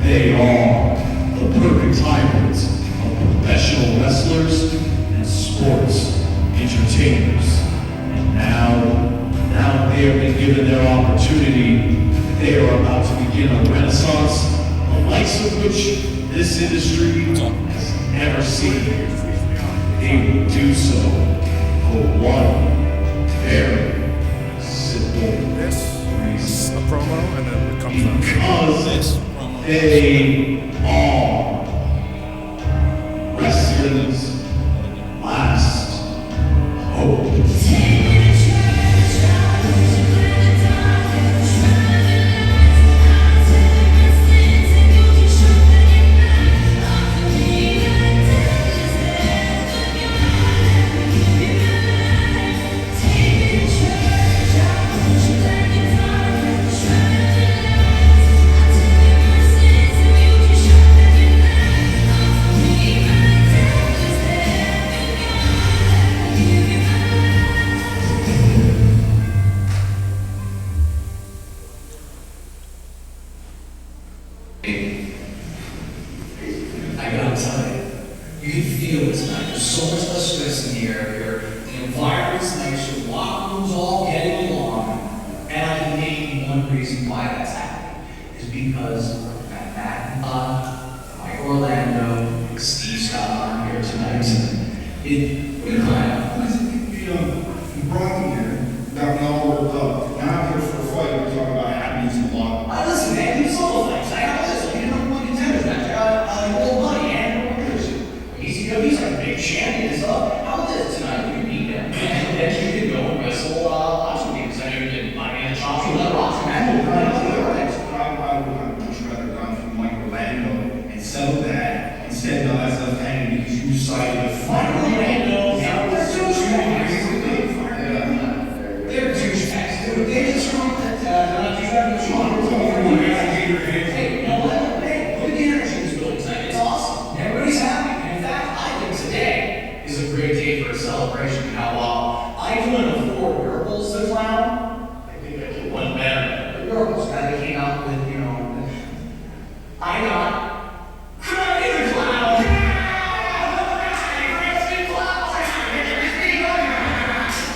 They are the perfect hybrids of professional wrestlers and sports entertainers. And now they have been given their opportunity. They are about to begin a renaissance, the likes of which this industry has never seen. They will do so for one very simple reason. A promo, and then it comes because they are wrestling's last hope. I gotta tell you, you can feel it tonight. There's so much less stress in the air here. The environment's nice, your locker room's all getting along. And I can name one reason why that's happening. Is because Matt and Mike Orlando, Steve Scott are here tonight. What are you crying? You brought me here, got me all worked up. Now I'm here for a fight. We're talking about happiness and luck. Listen, man, these solo fights. I got this. You're number one contenders match. I got your old buddy, Andrew Warriors. He's like a big champion. So how about this tonight? You beat him, and then you can go and wrestle Ahtu because I know you did my man chops with that rock. I would have much rather gone from Mike Orlando and settled that instead of as a hanging because you decided to fight Orlando. They're douchebags. They did strong that they're not Hey, you know what? Hey, look at the energy in this building tonight. It's awesome. Everybody's happy. And in fact, I think today is a great day for a celebration. How I couldn't afford wearables to clown. I think I did one better. The wearables guy that came out with, I got Crazy the Clown.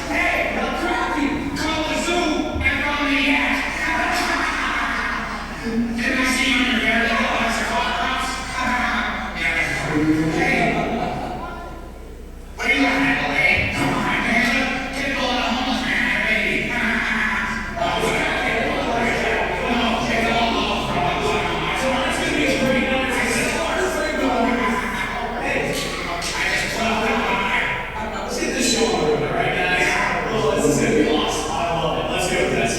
Hey, not crappy. Call the zoo and run the yak. Didn't I see you in your hair? Oh, that's a clock cross. Hey. What are you laughing at, Lay? Come on, man. Can't pull out a homeless man, baby. Let's get this show on, all right, guys? Oh, this is gonna be awesome. I love it. Let's go, guys.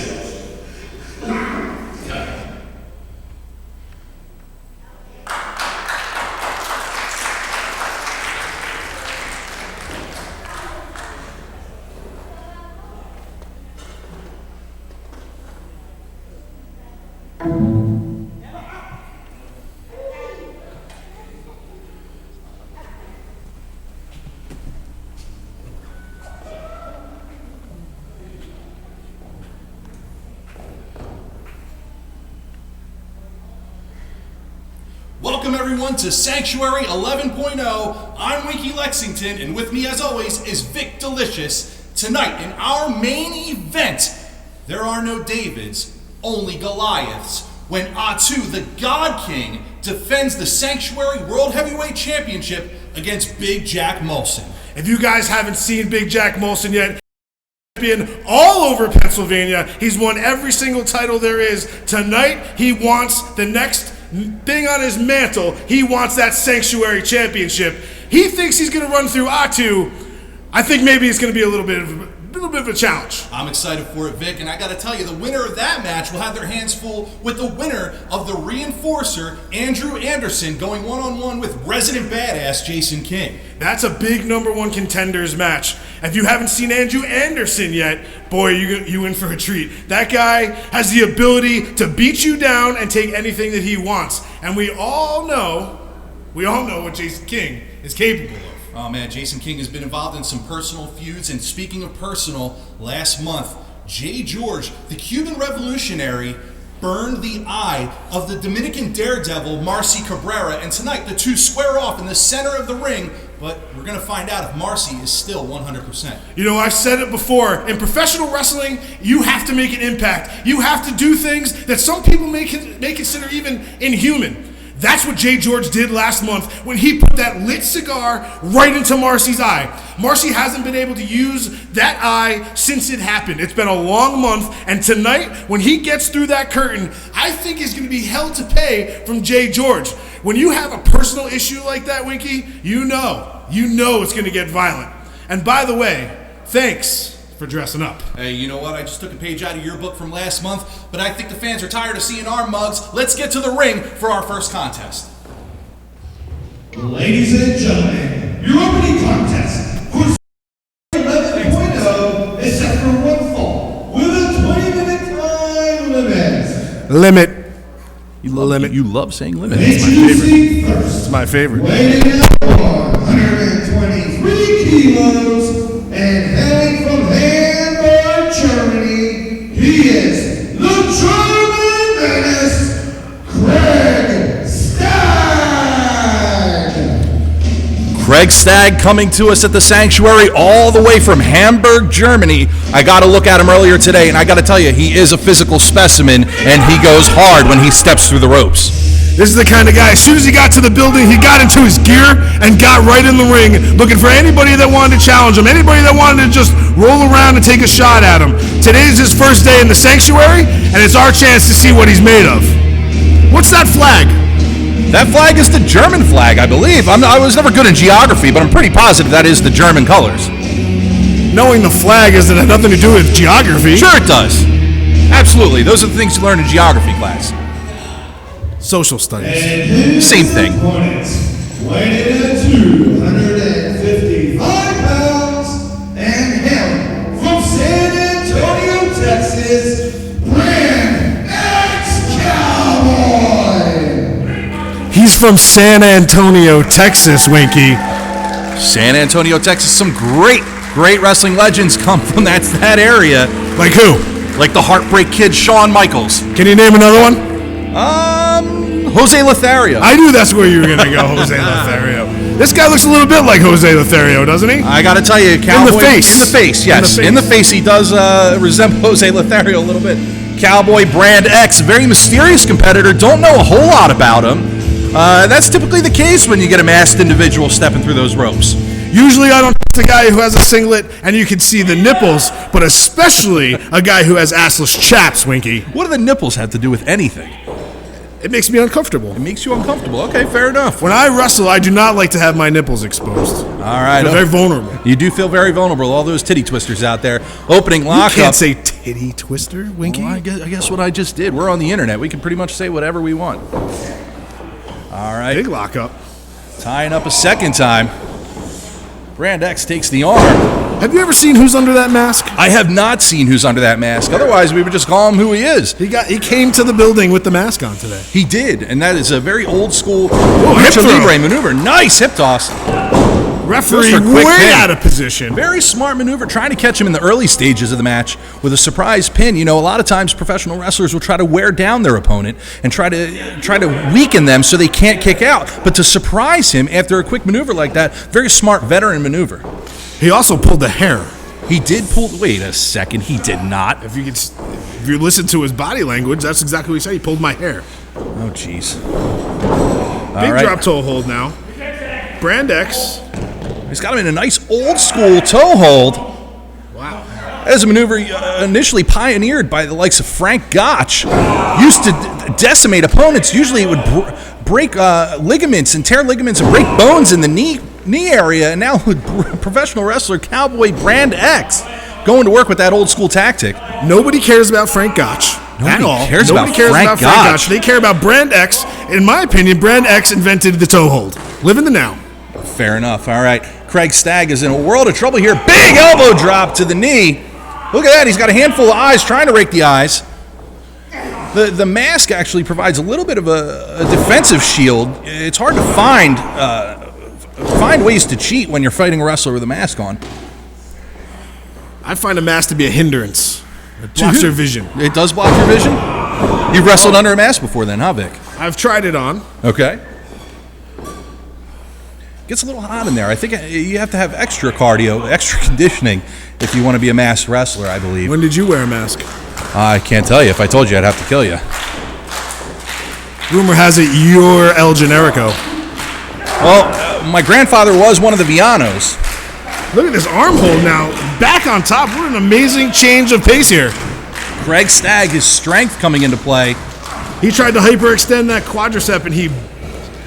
Welcome everyone to Sanctuary 11.0. I'm Winky Lexington, and with me as always is Vic Delicious. Tonight in our main event, there are no Davids, only Goliaths, when Ahtu, the God King, defends the Sanctuary World Heavyweight Championship against Big Jack Molsonn. If you guys haven't seen Big Jack Molsonn yet, been all over Pennsylvania. He's won every single title there is. Tonight, he wants the next thing on his mantle. He wants that Sanctuary Championship. He thinks he's going to run through Ahtu. I think maybe it's going to be a little bit of a challenge. I'm excited for it, Vic, and I got to tell you, the winner of that match will have their hands full with the winner of the Reinforcer, Andrew Anderson, going one-on-one with resident badass Jason King. That's a big number one contenders match. If you haven't seen Andrew Anderson yet, boy, you in for a treat. That guy has the ability to beat you down and take anything that he wants. And we all know what Jason King is capable of. Oh man, Jason King has been involved in some personal feuds, and speaking of personal, last month, J. George, the Cuban revolutionary, burned the eye of the Dominican daredevil Marci Cabrera, and tonight the two square off in the center of the ring, but we're going to find out if Marci is still 100%. You know, I've said it before. In professional wrestling, you have to make an impact. You have to do things that some people may consider even inhuman. That's what Jay George did last month when he put that lit cigar right into Marci's eye. Marci hasn't been able to use that eye since it happened. It's been a long month, and tonight, when he gets through that curtain, I think he's going to be held to pay from Jay George. When you have a personal issue like that, Winky, you know it's going to get violent. And by the way, thanks for dressing up. Hey, you know what? I just took a page out of your book from last month, but I think the fans are tired of seeing our mugs. Let's get to the ring for our first contest. Ladies and gentlemen, your opening contest for 11.0 is set for one fall with a 20-minute time limit. Limit. You love saying limit. Introducing first, It's my favorite. weighing in at 123 kilos and hailing from Hamburg, Germany, he is the German Menace, Craig Stagg. Craig Stagg coming to us at the Sanctuary all the way from Hamburg, Germany. I got to look at him earlier today, and I got to tell you, he is a physical specimen, and he goes hard when he steps through the ropes. This is the kind of guy, as soon as he got to the building, he got into his gear and got right in the ring, looking for anybody that wanted to challenge him, anybody that wanted to just roll around and take a shot at him. Today is his first day in the Sanctuary, and it's our chance to see what he's made of. What's that flag? That flag is the German flag, I believe. I was never good in geography, but I'm pretty positive that is the German colors. Knowing the flag doesn't have nothing to do with geography. Sure it does. Absolutely. Those are the things you learn in geography class. Social studies. And his Same thing. opponent, weighing in at 255 pounds and him from San Antonio, Texas, Brand X Cowboy. He's from San Antonio, Texas, Winky. San Antonio, Texas. Some great wrestling legends come from that area. Like who? Like the Heartbreak Kid, Shawn Michaels. Can you name another one? Jose Lothario. I knew that's where you were going to go, Jose Lothario. This guy looks a little bit like Jose Lothario, doesn't he? I got to tell you, Cowboy. In the face. In the face, yes. In the face, he does resemble Jose Lothario a little bit. Cowboy Brand X, very mysterious competitor. Don't know a whole lot about him. That's typically the case when you get a masked individual stepping through those ropes. Usually I don't trust a guy who has a singlet and you can see the nipples, but especially a guy who has assless chaps, Winky. What do the nipples have to do with anything? It makes me uncomfortable. It makes you uncomfortable. Okay, fair enough. When I wrestle, I do not like to have my nipples exposed. All right. They're very vulnerable. You do feel very vulnerable. All those titty twisters out there. Opening lockup. You can't say titty twister, Winky. Well, I guess what I just did. We're on the internet. We can pretty much say whatever we want. All right. Big lockup. Tying up a second time. Brand X takes the arm. Have you ever seen Who's Under That Mask? I have not seen Who's Under That Mask. Otherwise, we would just call him who he is. He came to the building with the mask on today. He did, and that is a very old school hip lucha throw. libre maneuver. Nice hip toss. Referee Just a quick way pin. out of position. Very smart maneuver, trying to catch him in the early stages of the match with a surprise pin. You know, a lot of times professional wrestlers will try to wear down their opponent and try to weaken them so they can't kick out. But to surprise him after a quick maneuver like that, very smart veteran maneuver. He also pulled the hair. He did pull. Wait a second, he did not. If you listen to his body language, that's exactly what he said. He pulled my hair. Oh, jeez. Big drop toe hold now. Brand X. He's got him in a nice old school toe hold. Wow. That is a maneuver initially pioneered by the likes of Frank Gotch. Used to decimate opponents. Usually it would break ligaments and tear ligaments and break bones in the knee area. And now with professional wrestler Cowboy Brand X going to work with that old school tactic. Nobody cares about Frank Gotch. Nobody cares about Frank Gotch. They care about Brand X. In my opinion, Brand X invented the toe hold. Live in the now. Fair enough. All right. Craig Stagg is in a world of trouble here. Big elbow drop to the knee. Look at that. He's got a handful of eyes trying to rake the eyes. The mask actually provides a little bit of a defensive shield. It's hard to find ways to cheat when you're fighting a wrestler with a mask on. I find a mask to be a hindrance. It blocks your vision. It does block your vision? You've wrestled under a mask before then, huh, Vic? I've tried it on. Okay. Gets a little hot in there. I think you have to have extra cardio, extra conditioning if you want to be a masked wrestler, I believe. When did you wear a mask? I can't tell you. If I told you, I'd have to kill you. Rumor has it you're El Generico. Well, my grandfather was one of the Villanos. Look at this arm hold now. Back on top. What an amazing change of pace here. Craig Stagg, his strength coming into play. He tried to hyperextend that quadricep and he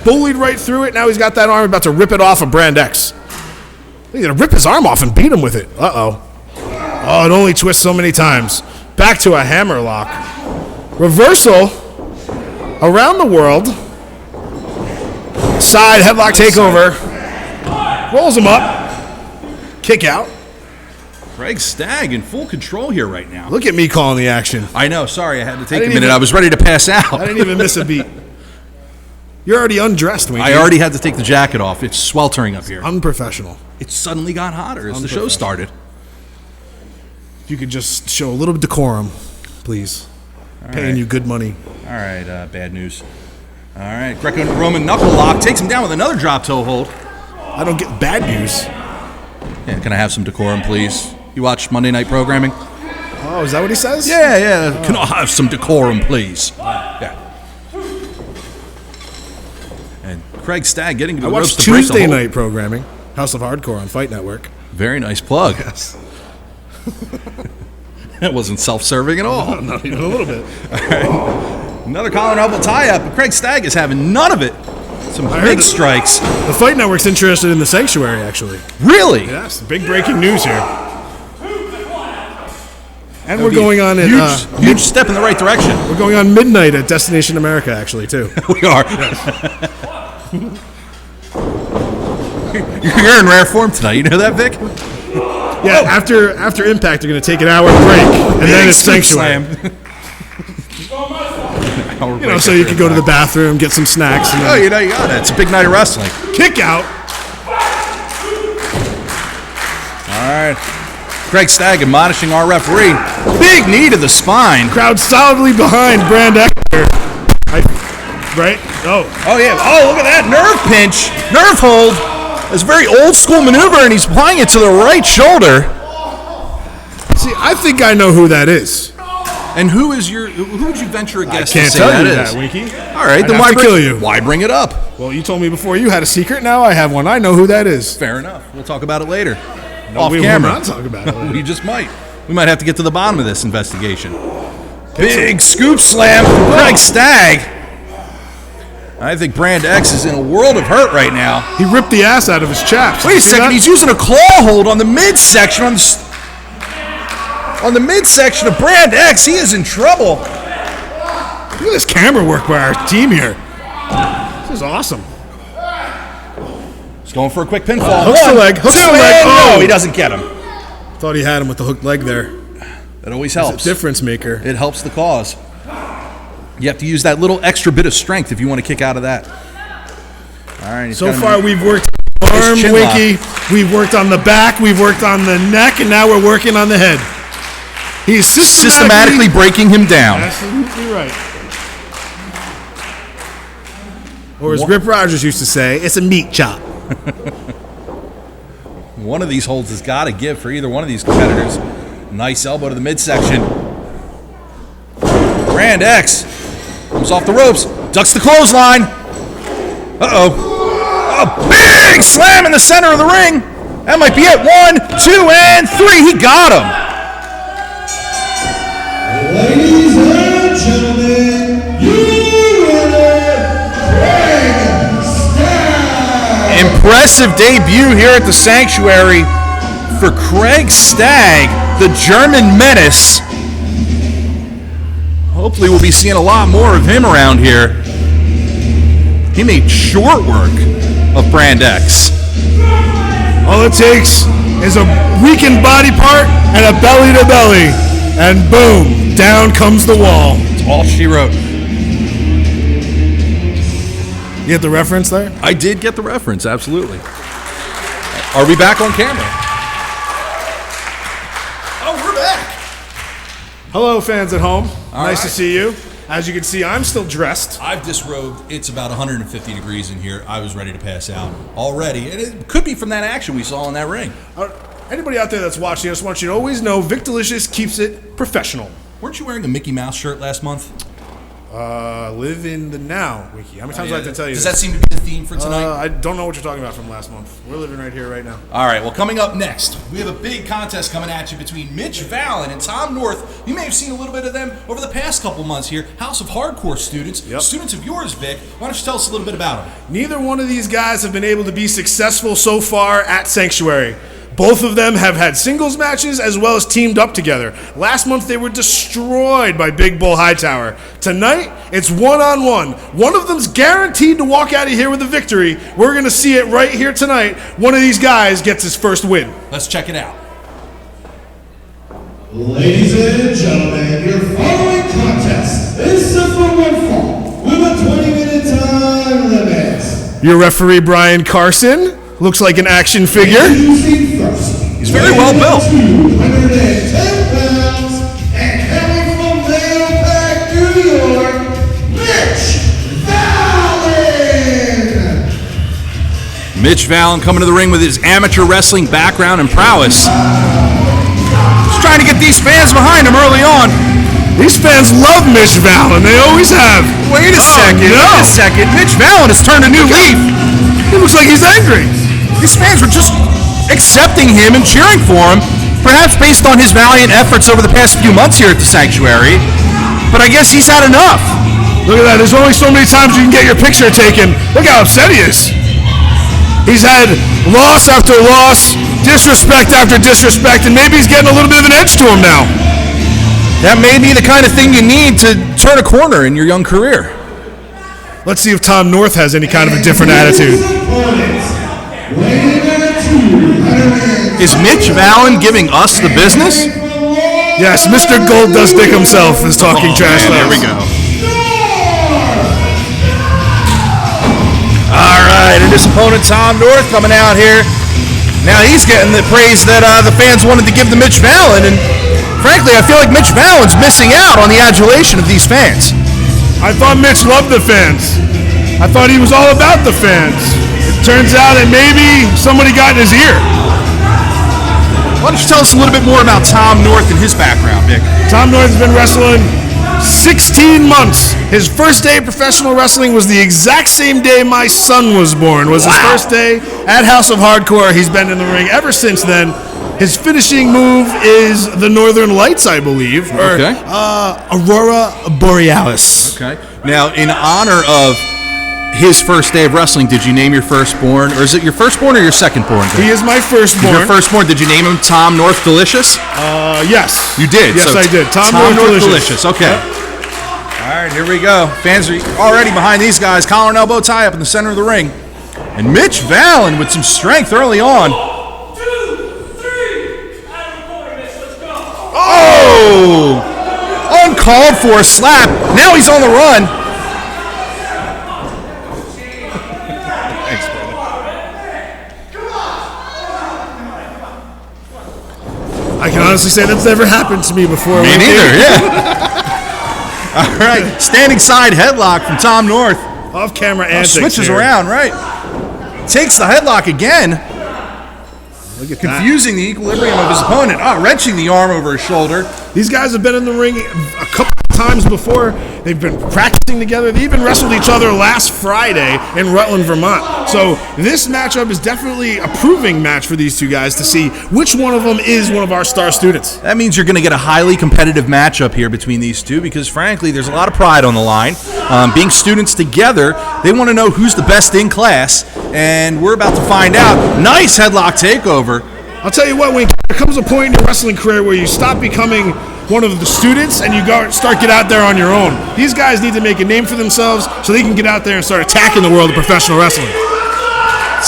bullied right through it. Now he's got that arm about to rip it off of Brand X. He's going to rip his arm off and beat him with it. Uh-oh. Oh, it only twists so many times. Back to a hammer lock. Reversal around the world. Side headlock takeover. Rolls him up. Kick out. Craig Stagg in full control here right now. Look at me calling the action. I know. Sorry, I had to take a didn't minute. even- I was ready to pass out. I didn't even miss a beat. You're already undressed, Winky. I already had to take the jacket off. It's sweltering up here. Unprofessional. It suddenly got hotter as the show started. If you could just show a little bit of decorum, please. Paying you good money. All right, bad news. All right, Greco-Roman knuckle lock takes him down with another drop toe hold. I don't get bad news. Yeah, can I have some decorum, please? You watch Monday Night Programming? Oh, is that what he says? Yeah. Can I have some decorum, please? Yeah. And Craig Stagg getting to I the ropes watched to break the Tuesday hold. night programming, House of Hardcore on Fight Network. Very nice plug. Yes. That wasn't self-serving at all. Not even a little bit. Another collar and elbow tie-up, but Craig Stagg is having none of it. Some heard big that- strikes. The Fight Network's interested in the Sanctuary, actually. Really? Yes, big breaking news here. And we're going on at huge step in the right direction. we're going on midnight at Destination America, actually, too. We are. You're in rare form tonight. You know that, Vic? Yeah, after Impact, they're going to take an hour break, and then it's Big Sanctuary. slam. You know, so you can go to the bathroom, get some snacks, and Oh, then you know you got it. It's a big night of wrestling. kick out. All right. Craig Stagg admonishing our referee. Big knee to the spine. Crowd solidly behind Brand X here. Right? Oh. Oh, yeah. Oh, look at that. Nerve pinch. Nerve hold. It's a very old school maneuver, and he's applying it to the right shoulder. See, I think I know who that is. And who would you venture a guess Can't to say tell that you is? that, Winky. All right, I'd then have why to kill you. Why bring it up? Well, you told me before you had a secret. Now I have one. I know who that is. Fair enough. We'll talk about it later. No, Off we will camera. not talk about it later. We just might. We might have to get to the bottom of this investigation. Big scoop slam from Craig Stagg. I think Brand X is in a world of hurt right now. He ripped the ass out of his chaps. Wait a See second, that? he's using a claw hold on the midsection on the midsection of Brand X. He is in trouble. Look at this camera work by our team here. This is awesome. He's going for a quick pinfall. Hooks the leg, hooks two, the leg. and Oh. no, he doesn't get him. Thought he had him with the hooked leg there. That always It's helps. a difference maker. It helps the cause. You have to use that little extra bit of strength if you want to kick out of that. All right. he's So got him far, in. we've worked on the arm, chin Winky. We've worked on the back. We've worked on the neck, and now we're working on the head. He's systematically breaking him down. Absolutely right. Or as Rip Rogers used to say, it's a meat chop. One of these holds has got to give for either one of these competitors. Nice elbow to the midsection. Brand X comes off the ropes, ducks the clothesline. Uh-oh. A big slam in the center of the ring. That might be it. 1, 2, and 3. He got him. Ladies and gentlemen, Craig Stagg. Impressive debut here at the Sanctuary for Craig Stagg, the German menace. Hopefully we'll be seeing a lot more of him around here. He made short work of Brand X. All it takes is a weakened body part and a belly to belly. And boom, down comes the wall. That's all she wrote. You get the reference there? I did get the reference, absolutely. Are we back on camera? Oh, we're back. Hello, fans at home. Nice to right. see you. As you can see, I'm still dressed. I've disrobed. It's about 150 degrees in here. I was ready to pass out already. And it could be from that action we saw in that ring. Anybody out there that's watching, I just want you to always know Vic Delicious keeps it professional. Weren't you wearing a Mickey Mouse shirt last month? Live in the now, Wiki. How many times do I have to tell you Does this? that seem to be the theme for tonight? I don't know what you're talking about from last month. We're living right here, right now. All right, well, coming up next, we have a big contest coming at you between Mitch Vallon and Tom North. You may have seen a little bit of them over the past couple months here. House of Hardcore students, students of yours, Vic. Why don't you tell us a little bit about them? Neither one of these guys have been able to be successful so far at Sanctuary. Both of them have had singles matches as well as teamed up together. Last month they were destroyed by Big Bull Hightower. Tonight, it's one-on-one. One of them's guaranteed to walk out of here with a victory. We're going to see it right here tonight. One of these guys gets his first win. Let's check it out. Ladies and gentlemen, your following contest is set for one fall with a 20-minute time limit. Your referee, Brian Carson, looks like an action figure. Introducing first, He's very well built. 210 pounds and coming from Mailpack, New York, Mitch Vallon. Mitch Vallon coming to the ring with his amateur wrestling background and prowess. Just trying to get these fans behind him early on. These fans love Mitch Vallon. They always have. Wait a second. No. Wait a second. Mitch Vallon has turned a new leaf. He looks like he's angry. These fans were just accepting him and cheering for him, perhaps based on his valiant efforts over the past few months here at the Sanctuary. But I guess he's had enough. Look at that. There's only so many times you can get your picture taken. Look how upset he is. He's had loss after loss, disrespect after disrespect, and maybe he's getting a little bit of an edge to him now. That may be the kind of thing you need to turn a corner in your young career. Let's see if Tom North has any kind of a different attitude. Is Mitch Vallon giving us the business? Yes, Mr. Gold Dust Dick himself is talking trash. There we go. All right, and his opponent Tom North coming out here. Now he's getting the praise that the fans wanted to give to Mitch Vallon, and frankly, I feel like Mitch Vallon's missing out on the adulation of these fans. I thought Mitch loved the fans. I thought he was all about the fans. It turns out that maybe somebody got in his ear. Why don't you tell us a little bit more about Tom North and his background, Nick? Tom North's been wrestling 16 months. His first day of professional wrestling was the exact same day my son was born. Was his first day at House of Hardcore. He's been in the ring ever since then. His finishing move is the Northern Lights, I believe, or Okay. Aurora Borealis. Okay. Now, in honor of his first day of wrestling, did you name your firstborn, or is it your firstborn or your secondborn? He is my firstborn. Your firstborn. Did you name him Tom North Delicious? Yes. You did. Yes, So I did. Tom North North Delicious. Okay. Yep. All right, here we go. Fans are already behind these guys. Collar and elbow tie up in the center of the ring, and Mitch Vallon with some strength early on. 2, 3, out of the corner, Mitch, let's go. Oh! Uncalled for slap. Now he's on the run. Thanks, brother. I can honestly say that's never happened to me before. Me neither, yeah. All right, standing side headlock from Tom North. Off-camera antics. Switches here. around, right. Takes the headlock again. Look at Confusing the equilibrium of his opponent. Wrenching the arm over his shoulder. that. These guys have been in the ring a couple times before. They've been practicing together. They even wrestled each other last Friday in Rutland, Vermont. So this matchup is definitely a proving match for these two guys to see which one of them is one of our star students. That means you're going to get a highly competitive matchup here between these two because, frankly, there's a lot of pride on the line. Being students together, they want to know who's the best in class, and we're about to find out. Nice headlock takeover. I'll tell you what, Wink, there comes a point in your wrestling career where you stop becoming one of the students and you get out there on your own. These guys need to make a name for themselves so they can get out there and start attacking the world of professional wrestling.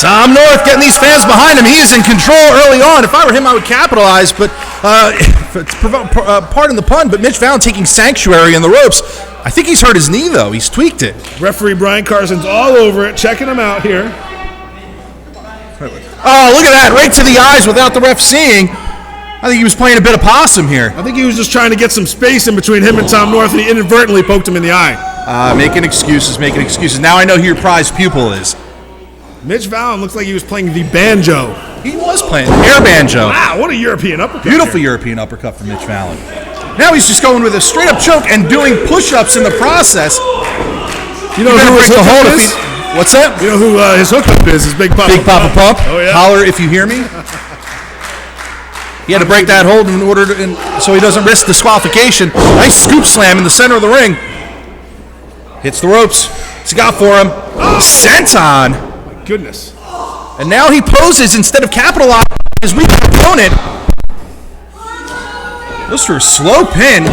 Tom North getting these fans behind him. He is in control early on. If I were him, I would capitalize, but pardon the pun, but Mitch Vallon taking Sanctuary in the ropes. I think he's hurt his knee, though. He's tweaked it. Referee Brian Carson's all over it, checking him out here. Oh, look at that. Right to the eyes without the ref seeing. I think he was playing a bit of possum here. I think he was just trying to get some space in between him and Tom North, and he inadvertently poked him in the eye. Making excuses. Now I know who your prized pupil is. Mitch Vallon looks like he was playing the banjo. He was playing air banjo. Wow, what a European uppercut. Beautiful European uppercut from Mitch Vallon. Now he's just going with a straight-up choke and doing push-ups in the process. You know who his hookup is? What's that? You know who his hookup is Big Papa Big Papa Pump. Oh, yeah. Holler if you hear me. He had to break that hold in order to, so he doesn't risk disqualification. Nice scoop slam in the center of the ring. Hits the ropes. What's he got for him? Senton. My goodness. And now he poses instead of capitalizing his weak opponent. Goes for a slow pin. 1,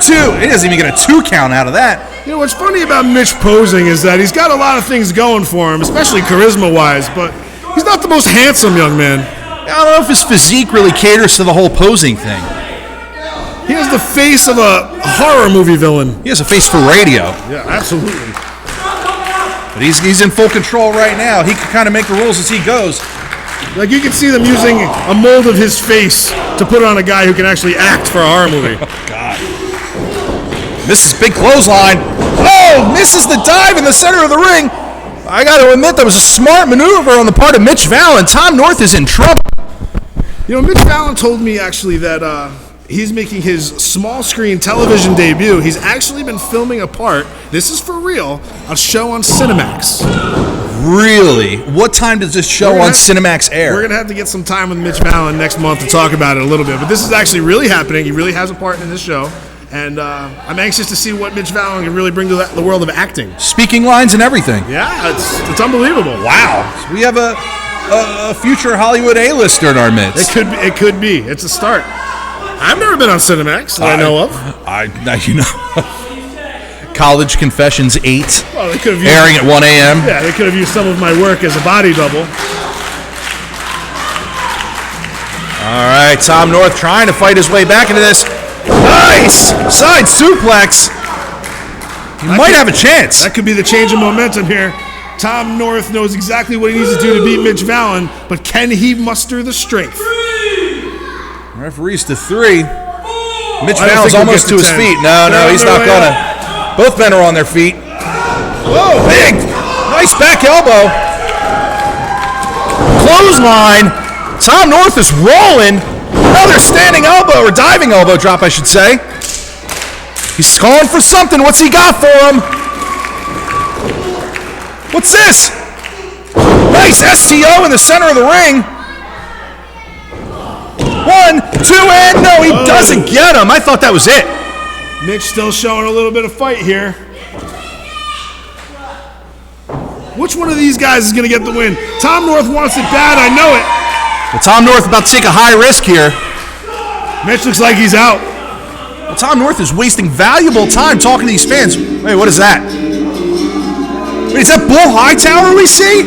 2. He doesn't even get a 2 count out of that. You know, what's funny about Mitch posing is that he's got a lot of things going for him, especially charisma-wise, but he's not the most handsome young man. I don't know if his physique really caters to the whole posing thing. He has the face of a horror movie villain. He has a face for radio. Yeah, absolutely. But he's in full control right now. He can kind of make the rules as he goes. Like, you can see them using a mold of his face to put on a guy who can actually act for a horror movie. Oh, God. Misses big clothesline. Oh, misses the dive in the center of the ring. I got to admit, that was a smart maneuver on the part of Mitch Vallon. Tom North is in trouble. You know, Mitch Vallon told me, actually, that he's making his small screen television debut. He's actually been filming a part, this is for real, a show on Cinemax. Really? What time does this show on Cinemax air? We're going to have to get some time with Mitch Vallon next month to talk about it a little bit. But this is actually really happening. He really has a part in this show. And I'm anxious to see what Mitch Vallon can really bring to the world of acting. Speaking lines and everything. Yeah, it's unbelievable. Wow. So we have a future Hollywood A-lister in our midst. It could be. It's a start. I've never been on Cinemax that I know of. You know. College Confessions 8. Well, they could have airing at 1 a.m. Yeah, they could have used some of my work as a body double. All right, Tom North trying to fight his way back into this. Nice side suplex. He might have a chance. That could be the change in momentum here. Tom North knows exactly what he needs to do to beat Mitch Vallon, but can he muster the strength? Referees to 3. Mitch Vallon's almost to his feet. No, he's not gonna. Both men are on their feet. Whoa, big, nice back elbow. Clothesline. Tom North is rolling. Another standing elbow, or diving elbow drop, I should say. He's calling for something. What's he got for him? What's this? Nice STO in the center of the ring. 1, 2, and no, he doesn't get him. I thought that was it. Mitch still showing a little bit of fight here. Which one of these guys is going to get the win? Tom North wants it bad, I know it. Well, Tom North about to take a high risk here. Mitch looks like he's out. Well, Tom North is wasting valuable time talking to these fans. Wait, what is that? Wait, is that Bull Hightower we see?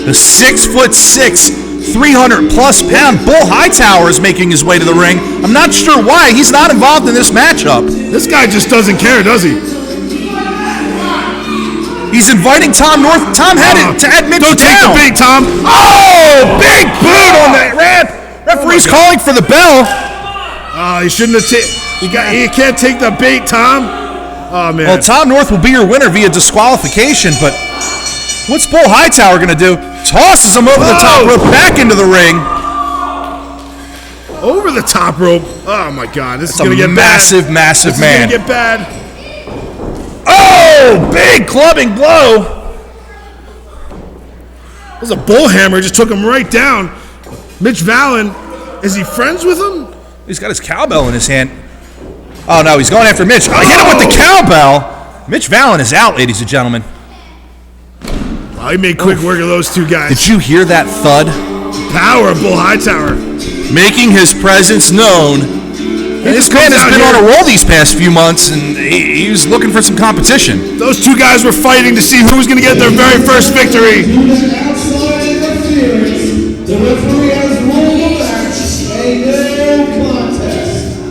The 6'6", 300-plus pound Bull Hightower is making his way to the ring. I'm not sure why. He's not involved in this matchup. This guy just doesn't care, does he? He's inviting Tom North. Tom had it to add Mitch down. Don't take the bait, Tom. Oh, big boot on the ramp. Referee's calling for the bell. He shouldn't have taken. You can't take the bait, Tom. Oh, man. Well, Tom North will be your winner via disqualification, but what's Bull Hightower going to do? Tosses him over the top rope back into the ring. Over the top rope. Oh, my God. This is going to get massive, bad. massive man. This is going to get bad. Oh, big clubbing blow. It was a bull hammer. Just took him right down. Mitch Vallon, is he friends with him? He's got his cowbell in his hand. Oh, no, he's going after Mitch. Oh, hit him with the cowbell. Mitch Vallon is out, ladies and gentlemen. Well, he made quick work of those two guys. Did you hear that thud? Power of Bull Hightower. Making his presence known. This man has been on a roll these past few months, and he was looking for some competition. Those two guys were fighting to see who was going to get their very first victory.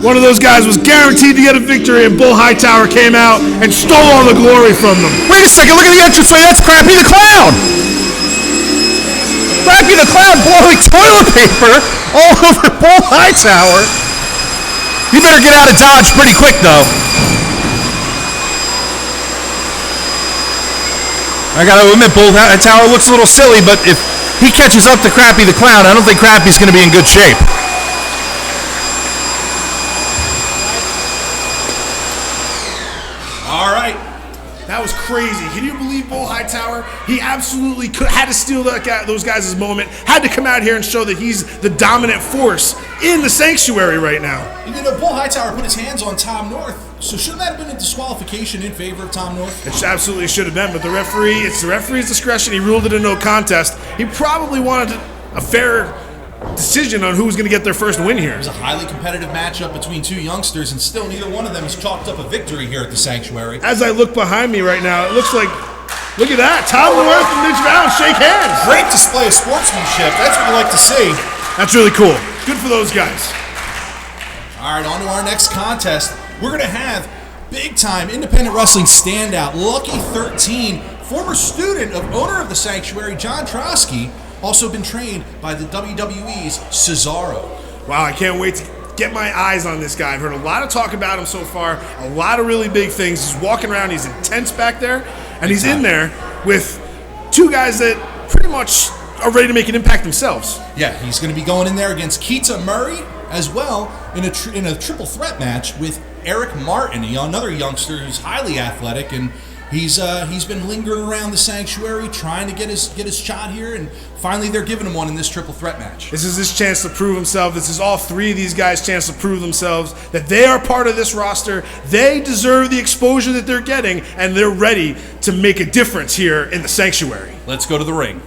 One of those guys was guaranteed to get a victory, and Bull Hightower came out and stole all the glory from them. Wait a second, look at the entranceway. That's Crappy the Clown. Scrappy the Clown blowing toilet paper all over Bull Hightower. You better get out of Dodge pretty quick, though. I gotta admit, Bull Hightower looks a little silly, but if he catches up to Crappy the Clown, I don't think Crappy's gonna be in good shape. All right. That was crazy. Can you believe Bull Hightower? He absolutely had to steal those guys' moment, had to come out here and show that he's the dominant force in the Sanctuary right now. You know, Bull Hightower put his hands on Tom North, so shouldn't that have been a disqualification in favor of Tom North? It absolutely should have been, but it's the referee's discretion. He ruled it a no contest. He probably wanted a fair decision on who was going to get their first win here. It was a highly competitive matchup between two youngsters, and still neither one of them has chalked up a victory here at the Sanctuary. As I look behind me right now, it looks like, look at that, Tom North and Mitch Brown shake hands. Great display of sportsmanship. That's what we like to see. That's really cool. Good for those guys. All right, on to our next contest. We're going to have big-time independent wrestling standout Lucky 13, former student of owner of the Sanctuary, John Trotsky, also been trained by the WWE's Cesaro. Wow, I can't wait to get my eyes on this guy. I've heard a lot of talk about him so far, a lot of really big things. He's walking around, he's intense back there, and he's in there with two guys that pretty much are ready to make an impact themselves. Yeah, he's going to be going in there against Keita Murray, as well in a triple threat match with Eric Martin, another youngster who's highly athletic, and he's been lingering around the Sanctuary trying to get his shot here, and finally they're giving him one in this triple threat match. This is his chance to prove himself. This is all three of these guys' chance to prove themselves, that they are part of this roster. They deserve the exposure that they're getting, and they're ready to make a difference here in the Sanctuary. Let's go to the ring.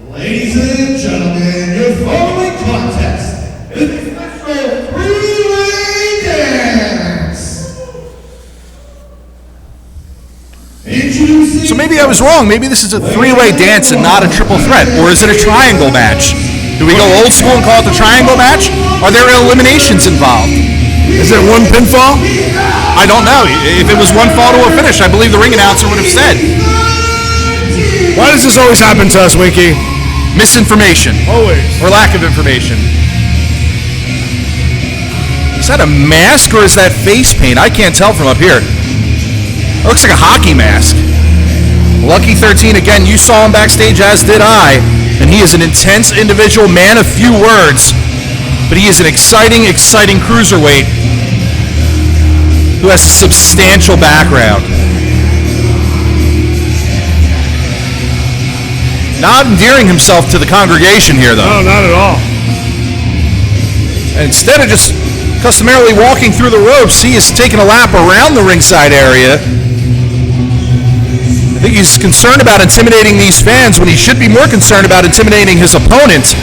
Ladies and gentlemen, your following contest is the special three-way dance. Introducing. So maybe I was wrong. Maybe this is a three-way dance and not a triple threat, or is it a triangle match? Do we go old school and call it the triangle match? Are there eliminations involved? Is it one pinfall? I don't know. If it was one fall to a finish, I believe the ring announcer would have said. Why does this always happen to us, Winky? Misinformation. Always. Or lack of information. Is that a mask or is that face paint? I can't tell from up here. It looks like a hockey mask. Lucky 13, again, you saw him backstage, as did I, and he is an intense individual, man of few words, but he is an exciting cruiserweight who has a substantial background. Not endearing himself to the congregation here, though. No, not at all. And instead of just customarily walking through the ropes, he is taking a lap around the ringside area. I think he's concerned about intimidating these fans when he should be more concerned about intimidating his opponent.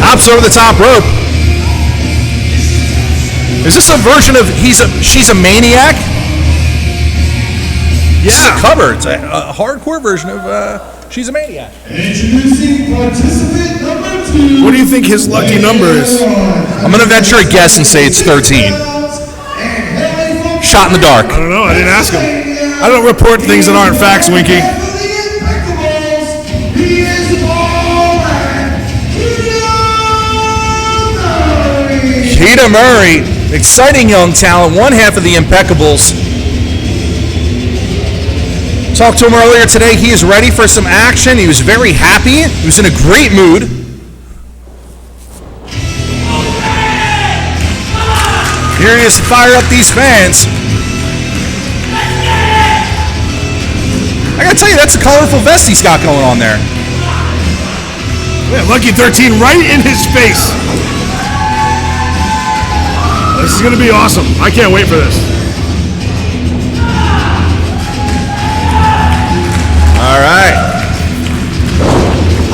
Hops over the top rope. Is this a version of She's a Maniac? Yeah. This is a cover. It's a hardcore version of She's a Maniac. Introducing participant number 2. What do you think his lucky number is? I'm going to venture a guess and say it's 13. Shot in the dark. I don't know. I didn't ask him. I don't report things that aren't facts, Winky. Keita Murray, exciting young talent, one half of the Impeccables. Talked to him earlier today. He is ready for some action. He was very happy. He was in a great mood. Here he is to fire up these fans. I gotta tell you, that's a colorful vest he's got going on there. Yeah, Lucky 13 right in his face. This is gonna be awesome. I can't wait for this. All right.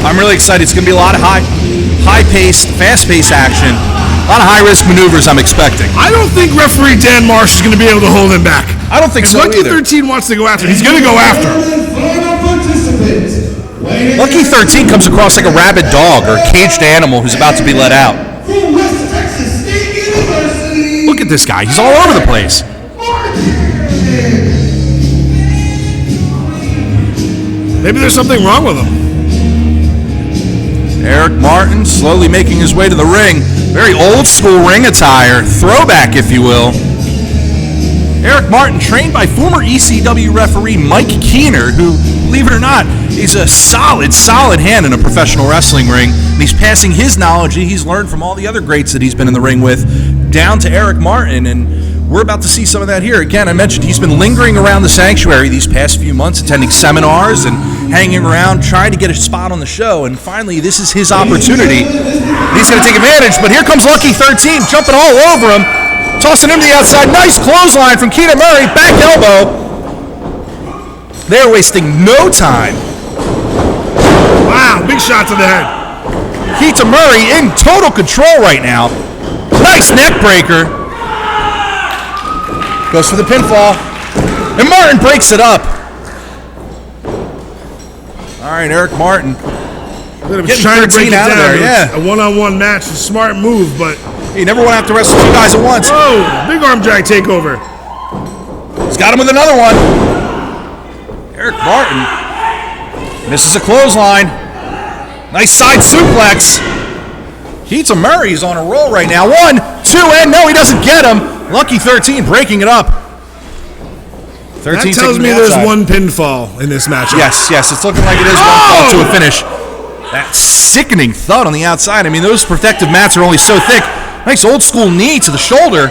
I'm really excited. It's going to be a lot of high-paced, fast-paced action. A lot of high-risk maneuvers I'm expecting. I don't think referee Dan Marsh is going to be able to hold him back. I don't think if so Lucky either. 13 wants to go after him, he's going to go after him. Lucky 13 comes across like a rabid dog or a caged animal who's about to be let out. Look at this guy. He's all over the place. Maybe there's something wrong with him. Eric Martin slowly making his way to the ring. Very old school ring attire. Throwback, if you will. Eric Martin, trained by former ECW referee Mike Keener, who, believe it or not, is a solid hand in a professional wrestling ring. And he's passing his knowledge he's learned from all the other greats that he's been in the ring with down to Eric Martin. And we're about to see some of that here. Again, I mentioned he's been lingering around the Sanctuary these past few months, attending seminars and hanging around, trying to get a spot on the show. And finally, this is his opportunity. He's going to take advantage, but here comes Lucky 13, jumping all over him. Tossing him to the outside. Nice clothesline from Keita Murray. Back elbow. They're wasting no time. Wow, big shot to the head. Keita Murray in total control right now. Nice neck breaker. Goes for the pinfall. And Martin breaks it up. All right, Eric Martin. Getting trying to break it down. There, yeah. A one-on-one match. A smart move, but... You never want to have to wrestle two guys at once. Oh, big arm drag takeover. He's got him with another one. Eric Martin misses a clothesline. Nice side suplex. Keita Murray's on a roll right now. 1, 2, and no, he doesn't get him. Lucky 13 breaking it up. 13 that tells me there's one pinfall in this matchup. Yes, it's looking like it is one fall to a finish. That sickening thud on the outside. I mean, those protective mats are only so thick. Nice old school knee to the shoulder.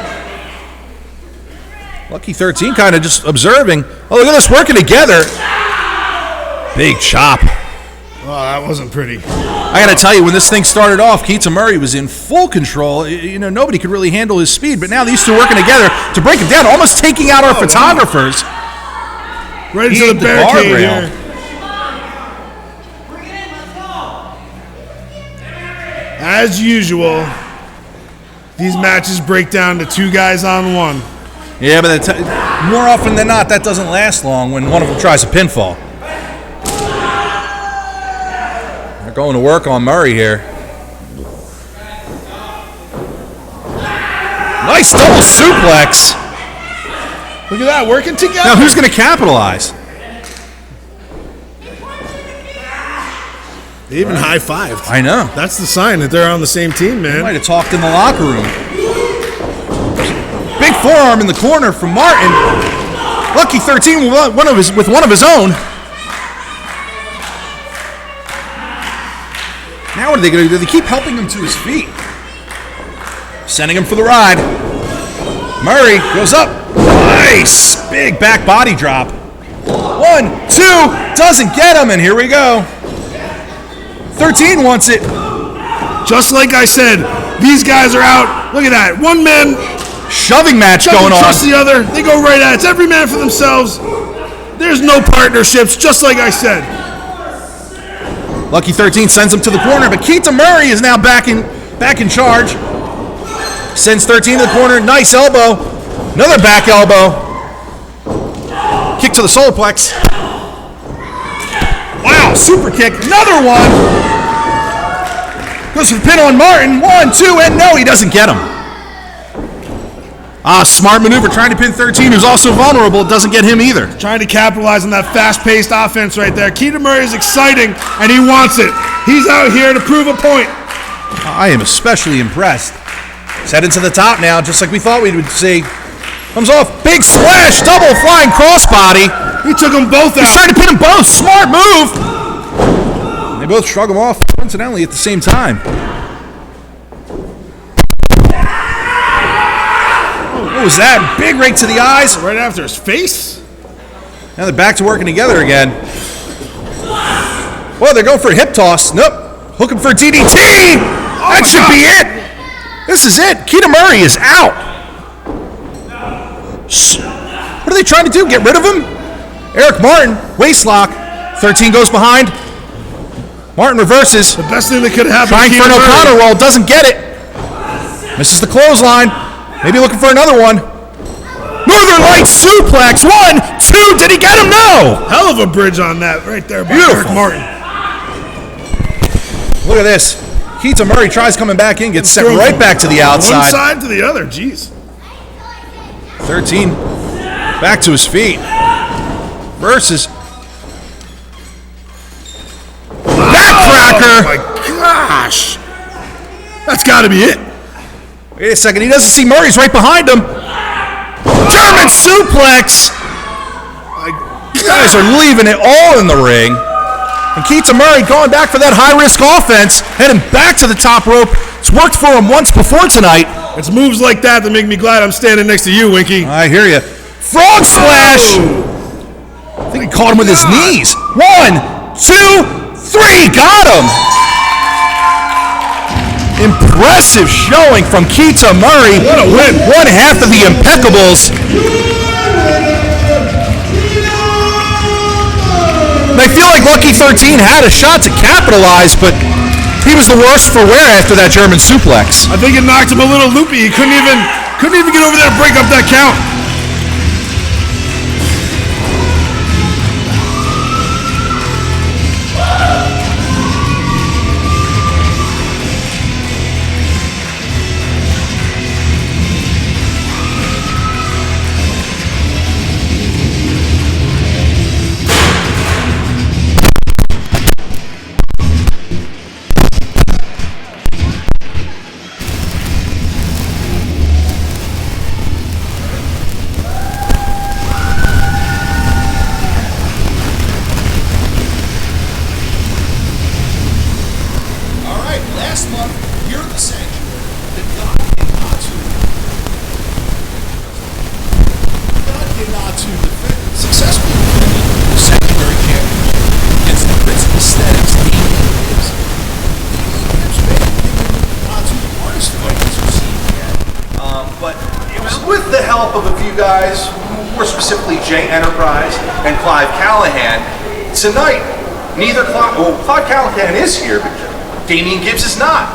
Lucky 13 kind of just observing. Oh, look at this working together. Big chop. Oh, that wasn't pretty. I got to tell you, when this thing started off, Keita Murray was in full control. You know, nobody could really handle his speed, but now these two working together to break him down, almost taking out our photographers. Right into the barricade here. As usual, these matches break down to two guys on one. Yeah, but more often than not, that doesn't last long when one of them tries a pinfall. They're going to work on Murray here. Nice double suplex. Look at that, working together. Now, who's going to capitalize? They even high-fived. I know. That's the sign that they're on the same team, man. They might have talked in the locker room. Big forearm in the corner from Martin. Lucky 13 with one of his own. Now what are they going to do? They keep helping him to his feet. Sending him for the ride. Murray goes up. Nice. Big back body drop. 1, 2. Doesn't get him, and here we go. 13 wants it. Just like I said, these guys are out. Look at that. One man shoving match going on. Trust the other. They go right at it. It's every man for themselves. There's no partnerships, just like I said. Lucky 13 sends him to the corner, but Keita Murray is now back in charge. Sends 13 to the corner. Nice elbow. Another back elbow. Kick to the solar plex. Wow, super kick. Another one. Goes for the pin on Martin. 1, 2, and no, he doesn't get him. Smart maneuver trying to pin 13, who's also vulnerable. Doesn't get him either. Trying to capitalize on that fast-paced offense right there. Keita Murray is exciting, and he wants it. He's out here to prove a point. I am especially impressed. He's heading to the top now, just like we thought we would see. Comes off. Big splash. Double flying crossbody. He took them both out. He's trying to pin them both. Smart move. They both shrug him off, coincidentally, at the same time. What was that? Big rake to the eyes. Right after his face. Now they're back to working together again. Well, they're going for a hip toss. Nope. Hooking for a DDT. That should be it. This is it. Keita Murray is out. What are they trying to do? Get rid of him? Eric Martin, waist lock. 13 goes behind. Martin reverses. The best thing that could happen. Trying for an O'Connor roll. Doesn't get it. Misses the clothesline. Maybe looking for another one. Northern Lights suplex. 1, 2. Did he get him? No. Hell of a bridge on that right there by Beautiful. Eric Martin. Look at this. Keita Murray tries coming back in, gets sent right back to the outside. One side to the other. Jeez. 13 back to his feet. Versus. cracker. Oh my gosh. That's got to be it. Wait a second. He doesn't see Murray's right behind him. German suplex. You guys are leaving it all in the ring. And Keita Murray going back for that high-risk offense, heading back to the top rope. It's worked for him once before tonight. It's moves like that that make me glad I'm standing next to you, Winky. I hear you. Frog splash. I think he caught him with his knees. 1, 2, 3. Got him. Impressive showing from Keita Murray. What a win. One half of the Impeccables. I feel like Lucky 13 had a shot to capitalize, but he was the worse for wear after that German suplex. I think it knocked him a little loopy. He couldn't even get over there and break up that count. Last month, here at the Sanctuary, the God in Ahtu defended successfully the Sanctuary Championship against the Prince of Aesthetics, Ahtu the hardest fight he's received yet. But it was with the help of a few guys, more specifically Jay Enterprise and Clive Callahan. Tonight, Clive Callahan is here, but Damien Gibbs is not.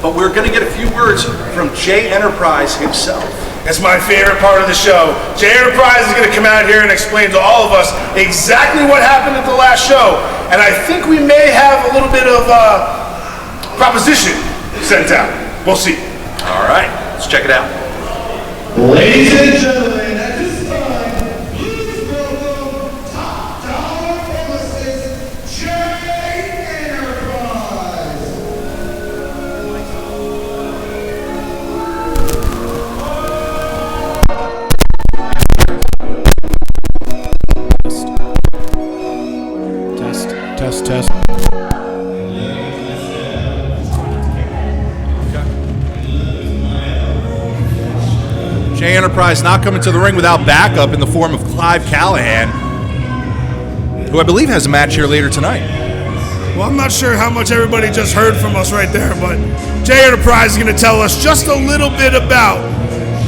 But we're going to get a few words from Jay Enterprise himself. That's my favorite part of the show. Jay Enterprise is going to come out here and explain to all of us exactly what happened at the last show. And I think we may have a little bit of proposition sent out. We'll see. All right, let's check it out. Ladies and gentlemen, at this time, please welcome top dollar publicist Jay Enterprise. Test. Jay Enterprise not coming to the ring without backup in the form of Clive Callahan, who I believe has a match here later tonight. Well, I'm not sure how much everybody just heard from us right there, but Jay Enterprise is going to tell us just a little bit about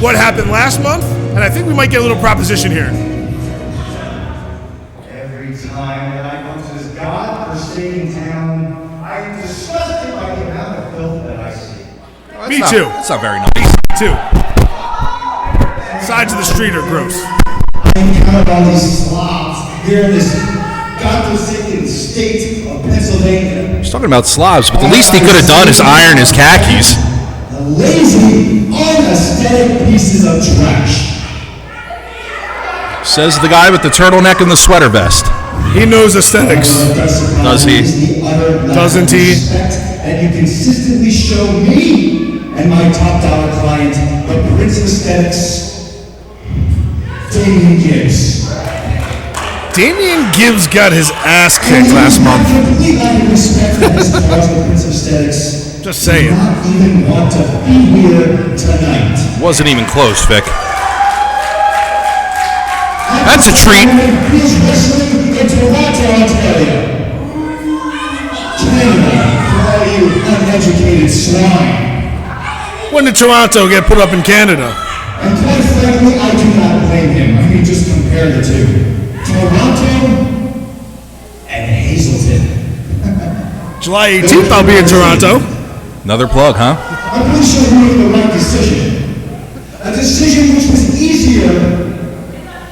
what happened last month, and I think we might get a little proposition here. Every time that I come to this god-forsaken town, I am disgusted by the amount of filth that I see. Me too. That's not very nice. Too. Sides of the street are gross. I encountered all these slobs here in this godforsaken state of Pennsylvania. He's talking about slobs, but the least he could have done is iron his khakis. The lazy, unaesthetic pieces of trash. Says the guy with the turtleneck and the sweater vest. He knows aesthetics. Does he? Doesn't he? And you consistently show me and my top dollar client, the Prince of Aesthetics, Damien Gibbs. Damien Gibbs got his ass kicked last month. Complete lack of respect for this cause, the Prince of Aesthetics. Just saying. Not even want to be here tonight. Wasn't even close, Vic. That's a treat. He's wrestling in Toronto, Ontario. Canada, for all you uneducated swine. When did Toronto get put up in Canada? And quite frankly, I do not blame him. I mean, just compare the two. Toronto and Hazleton. July 18th, I'll be in Toronto. Another plug, huh? I'm pretty sure we made the right decision. A decision which was easier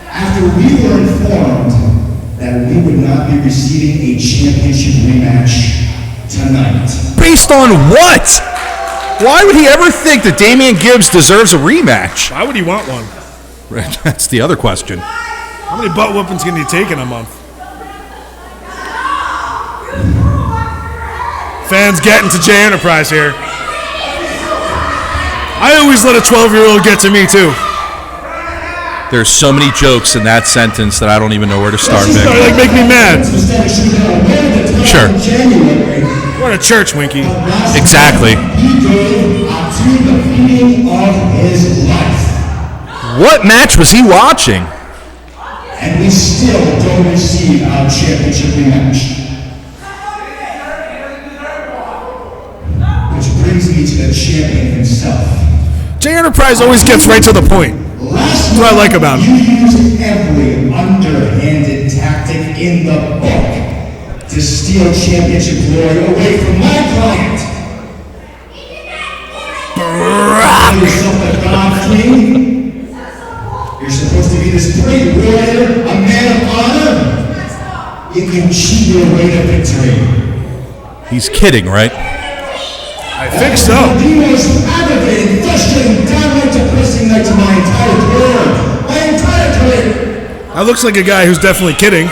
after we were informed that we would not be receiving a championship rematch tonight. Based on what? Why would he ever think that Damien Gibbs deserves a rematch? Why would he want one? That's the other question. How many butt whoopings can he take in a month? Fans getting to J Enterprise here. I always let a 12-year-old get to me, too. There's so many jokes in that sentence that I don't even know where to start, Vic. Like, make me mad. Sure. We're at a church, Winky. Exactly. He gave Ahtu the beating of his life. What match was he watching? And we still don't receive our championship rematch. Which brings me to the champion himself. J Enterprise always gets right to the point. That's what I like about him. You used every underhanded tactic in the book to steal championship glory away from my client. Call yourself a god king? You're supposed to be this great warrior, a man of honor. You can cheat your way to victory. He's kidding, right? I think so. The most aggravating, frustrating, downright depressing night to my entire career. My entire career. That looks like a guy who's definitely kidding.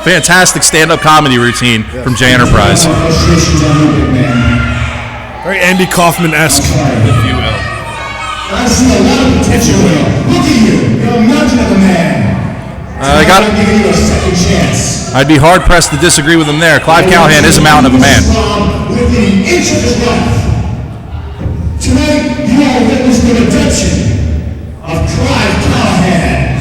Fantastic stand-up comedy routine from J Enterprise. Frustrations on you, big man. Very Andy Kaufman-esque. If you will. I see a lot of potential here. Look at you. You're a mountain of a man. I I'm giving you a second chance. I'd be hard-pressed to disagree with him there. Clive Callahan is a mountain of a man. Within an inch of his life. Tonight, you all witness the redemption of Clive Callahan.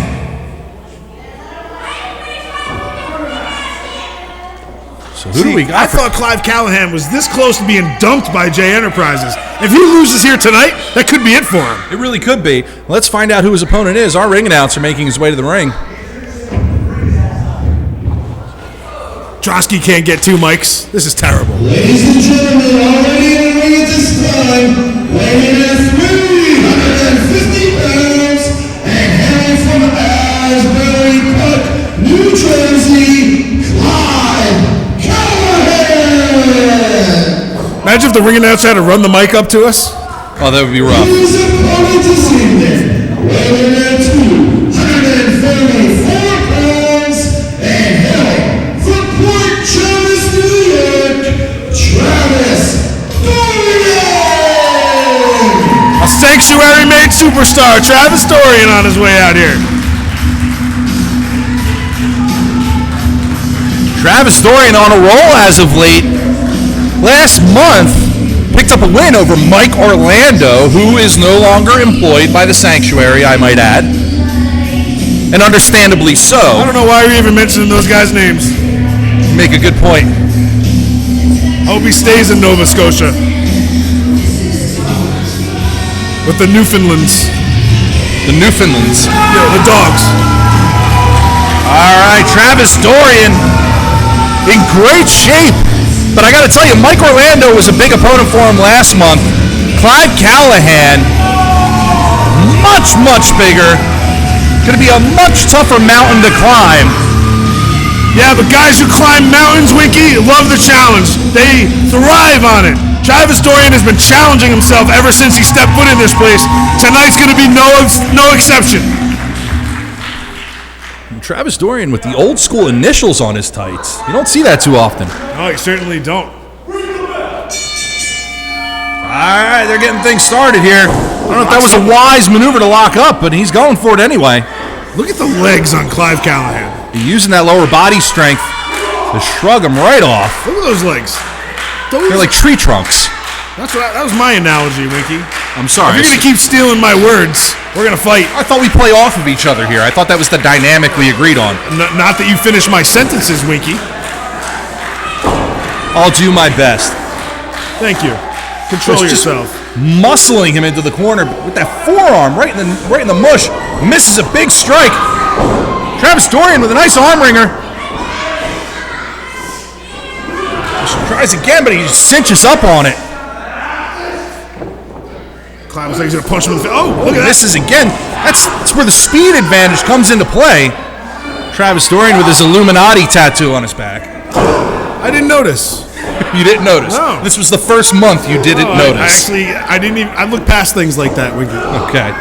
So who do we got? I thought Clive Callahan was this close to being dumped by J Enterprises. If he loses here tonight, that could be it for him. It really could be. Let's find out who his opponent is. Our ring announcer making his way to the ring. Drosky can't get two mics. This is terrible. Ladies and gentlemen, already in the ring at this time, weighing in at 350 pounds, and hailing from Asbury Park, New Jersey, Clive Callahan! Imagine if the ring announcer had to run the mic up to us. Oh, that would be rough. His opponent this evening, weighing in at 234 pounds, and hailing from Port Travis, New York, Travis Dorian! A sanctuary-made superstar, Travis Dorian, on his way out here. Travis Dorian on a roll as of late. Last month, picked up a win over Mike Orlando, who is no longer employed by the Sanctuary, I might add. And understandably so. I don't know why you're even mentioning those guys' names. Make a good point. I hope he stays in Nova Scotia. With the Newfoundlands. The Newfoundlands. Yeah, the dogs. All right, Travis Dorian in great shape. But I got to tell you, Mike Orlando was a big opponent for him last month. Clive Callahan, much, much bigger. Going to be a much tougher mountain to climb. Yeah, but guys who climb mountains, Winky, love the challenge. They thrive on it. Travis Dorian has been challenging himself ever since he stepped foot in this place. Tonight's going to be no exception. Travis Dorian with the old school initials on his tights. You don't see that too often. No, you certainly don't. All right, they're getting things started here. I don't know if that was a wise maneuver to lock up, but he's going for it anyway. Look at the legs on Clive Callahan. He's using that lower body strength to shrug him right off. Look at those legs. They're like tree trunks. That was my analogy, Winky. I'm sorry. If you're going to keep stealing my words, we're going to fight. I thought we play off of each other here. I thought that was the dynamic we agreed on. Not that you finish my sentences, Winky. I'll do my best. Thank you. Control yourself. Muscling him into the corner with that forearm right in the mush. Misses a big strike. Travis Dorian with a nice arm wringer. Tries again, but he cinches up on it. Clive looks like he's going to punch him in the face. Oh, look at that. Misses again. That's where the speed advantage comes into play. Travis Dorian with his Illuminati tattoo on his back. I didn't notice. You didn't notice? No. This was the first month you didn't notice. I didn't even. I look past things like that, Winky. Okay.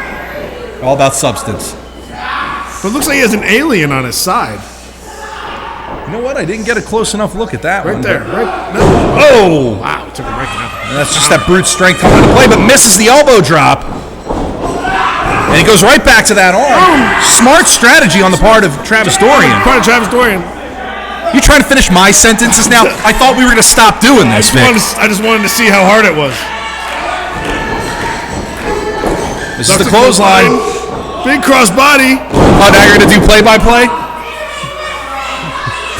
All about substance. But it looks like he has an alien on his side. You know what? I didn't get a close enough look at that one. Right there. Right. Oh! Wow, took him right down. And that's just that brute strength coming into play, but misses the elbow drop. And he goes right back to that arm. Smart strategy on the part of Travis Dorian. You trying to finish my sentences now? I thought we were going to stop doing this, Vic. I just wanted to see how hard it was. This is the clothesline. Big crossbody. Oh, now you're going to do play-by-play?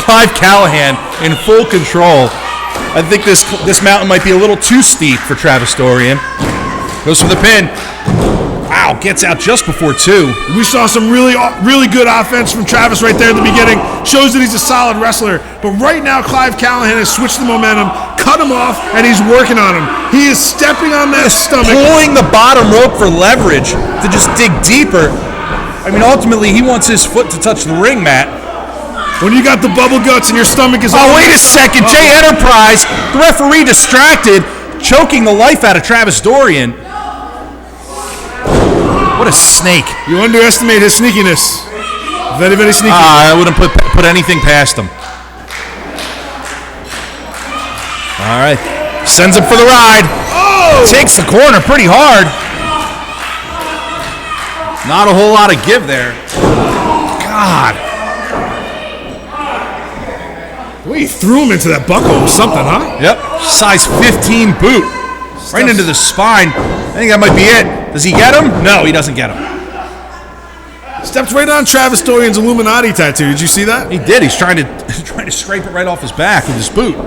Clive Callahan in full control. I think this mountain might be a little too steep for Travis Dorian. Goes for the pin. Wow, gets out just before 2. We saw some really good offense from Travis right there at the beginning. Shows that he's a solid wrestler. But right now, Clive Callahan has switched the momentum, cut him off, and he's working on him. He is stepping on that stomach. Pulling the bottom rope for leverage to just dig deeper. I mean, ultimately, he wants his foot to touch the ring mat. When you got the bubble guts and your stomach is... Oh, wait a second. Jay Enterprise, the referee distracted, choking the life out of Travis Dorian. What a snake. You underestimate his sneakiness. Very, very sneaky. I wouldn't put anything past him. All right. Sends him for the ride. Oh! Takes the corner pretty hard. Not a whole lot of give there. God. Well, he threw him into that buckle or something, huh? Yep. Size 15 boot. Right into the spine. I think that might be it. Does he get him? No, he doesn't get him. Stepped right on Travis Dorian's Illuminati tattoo. Did you see that? He did. He's trying to scrape it right off his back with his boot.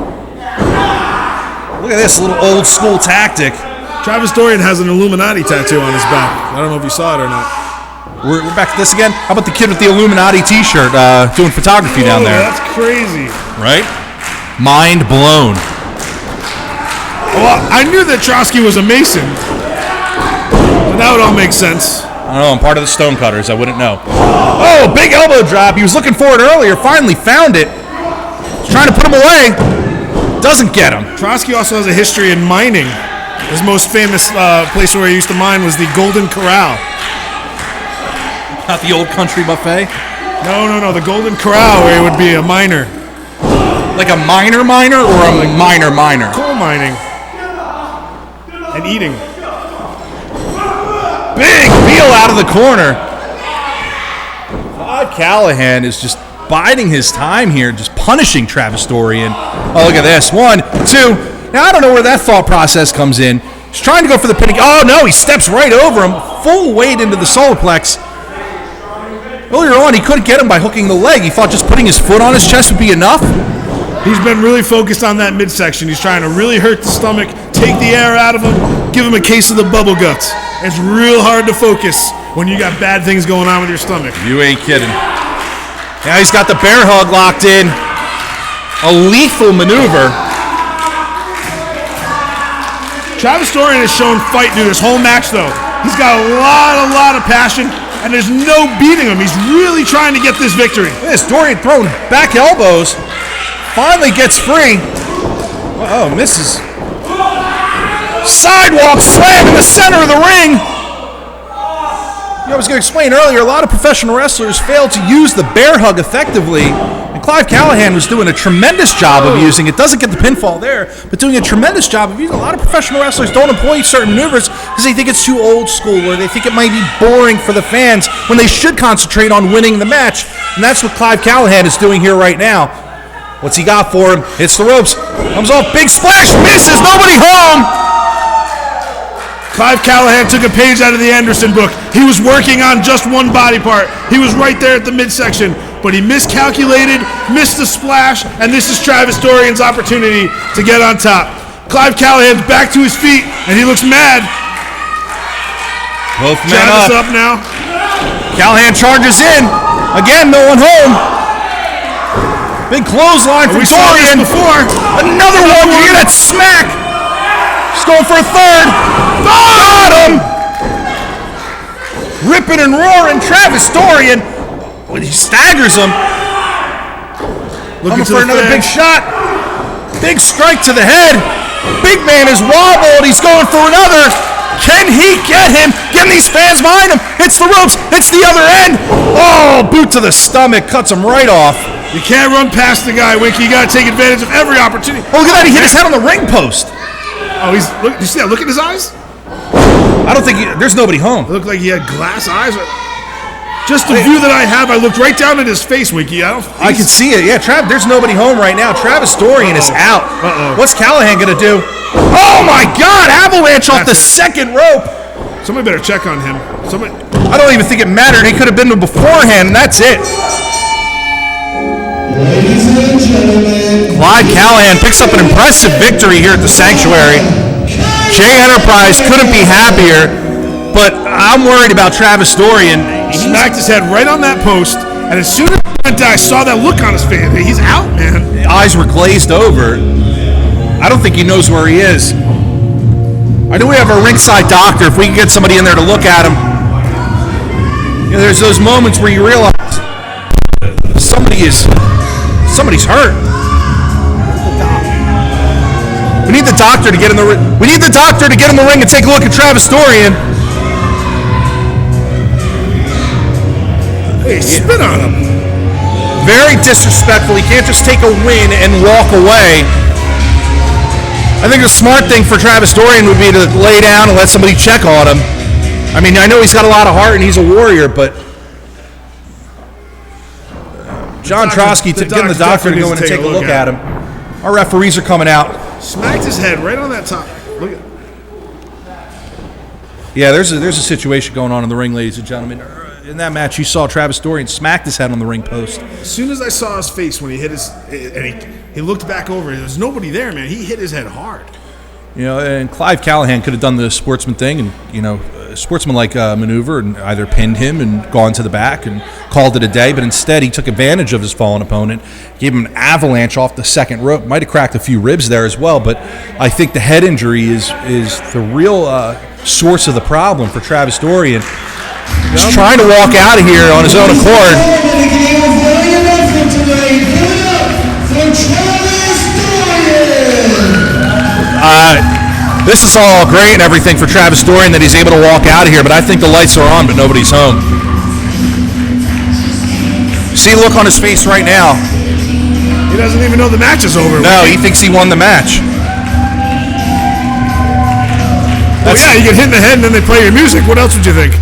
Look at this little old school tactic. Travis Dorian has an Illuminati tattoo on his back. I don't know if you saw it or not. We're back to this again. How about the kid with the Illuminati t-shirt doing photography down there? That's crazy. Right? Mind blown. Well, I knew that Trotsky was a Mason. But that would all make sense. I don't know. I'm part of the Stonecutters. I wouldn't know. Oh, big elbow drop. He was looking for it earlier. Finally found it. He's trying to put him away. Doesn't get him. Trotsky also has a history in mining. His most famous place where he used to mine was the Golden Corral. Not the old country buffet? No. The Golden Corral, where he would be a miner. Like a miner or a miner? Coal mining. And eating. Big wheel out of the corner. Clive Callahan is just biding his time here, just punishing Travis Dorian. Oh, look at this. 1, 2. Now, I don't know where that thought process comes in. He's trying to go for the pin. Oh, no, he steps right over him. Full weight into the solarplex. Earlier on, he couldn't get him by hooking the leg. He thought just putting his foot on his chest would be enough. He's been really focused on that midsection. He's trying to really hurt the stomach, take the air out of him, give him a case of the bubble guts. It's real hard to focus when you got bad things going on with your stomach. You ain't kidding. Now he's got the bear hug locked in. A lethal maneuver. Travis Dorian has shown fight through this whole match, though. He's got a lot of passion, and there's no beating him. He's really trying to get this victory. This Dorian throwing back elbows. Finally gets free. Oh, misses. Sidewalk slam in the center of the ring. I was going to explain earlier, a lot of professional wrestlers fail to use the bear hug effectively, and Clive Callahan was doing a tremendous job of using it. Doesn't get the pinfall there, but doing a tremendous job of using it. A lot of professional wrestlers don't employ certain maneuvers because they think it's too old school, or they think it might be boring for the fans when they should concentrate on winning the match, and that's what Clive Callahan is doing here right now. What's he got for him? Hits the ropes, comes off, big splash, misses, nobody home! Clive Callahan took a page out of the Anderson book. He was working on just one body part. He was right there at the midsection, but he miscalculated, missed the splash, and this is Travis Dorian's opportunity to get on top. Clive Callahan's back to his feet, and he looks mad. Both men Travis up now. Callahan charges in. Again, no one home. Big clothesline from Dorian. Before. Another one. You hear that smack? He's going for a third. Got him! Ripping and roaring. Travis Dorian. When he staggers him. Looking for another big shot. Big strike to the head. Big man is wobbled. He's going for another. Can he get him? Getting these fans behind him. Hits the ropes. Hits the other end. Oh, boot to the stomach. Cuts him right off. You can't run past the guy, Winky. You got to take advantage of every opportunity. Oh, look at that. He hit his head on the ring post. Oh, look, you see that? Look at his eyes. I don't think there's nobody home. It looked like he had glass eyes. Just the view that I have, I looked right down at his face, Winky. I can see it. Yeah, there's nobody home right now. Travis Dorian is out. What's Callahan going to do? Oh, my God. Avalanche off the second rope. Somebody better check on him. I don't even think it mattered. He could have been beforehand, and that's it. Ladies and gentlemen, Clyde Callahan picks up an impressive victory here at the Sanctuary. Jay Enterprise couldn't be happier, but I'm worried about Travis Dorian. He smacked his head right on that post, and as soon as I saw that look on his face, he's out, man. The eyes were glazed over. I don't think he knows where he is. I know we have a ringside doctor. If we can get somebody in there to look at him. You know, there's those moments where you realize somebody's hurt. We need the doctor to get in the ring. We need the doctor to get in the ring and take a look at Travis Dorian. Hey, spit on him. Very disrespectful. He can't just take a win and walk away. I think the smart thing for Travis Dorian would be to lay down and let somebody check on him. I mean, I know he's got a lot of heart and he's a warrior, but John Trotsky getting the doctor to go in and take a look at him. Our referees are coming out. Smacked his head right on that top. Look at. Yeah, there's a situation going on in the ring, ladies and gentlemen. In that match, you saw Travis Dorian smack his head on the ring post. As soon as I saw his face when he hit he looked back over. There's nobody there, man. He hit his head hard. You know, and Clive Callahan could have done the sportsman thing and, you know, sportsman-like maneuver and either pinned him and gone to the back and called it a day, but instead he took advantage of his fallen opponent, gave him an avalanche off the second rope. Might have cracked a few ribs there as well, but I think the head injury is the real source of the problem for Travis Dorian. He's trying to walk out of here on his own accord. This is all great and everything for Travis Dorian that he's able to walk out of here, but I think the lights are on, but nobody's home. See the look on his face right now. He doesn't even know the match is over. No, he thinks he won the match. Oh yeah, you get hit in the head and then they play your music. What else would you think?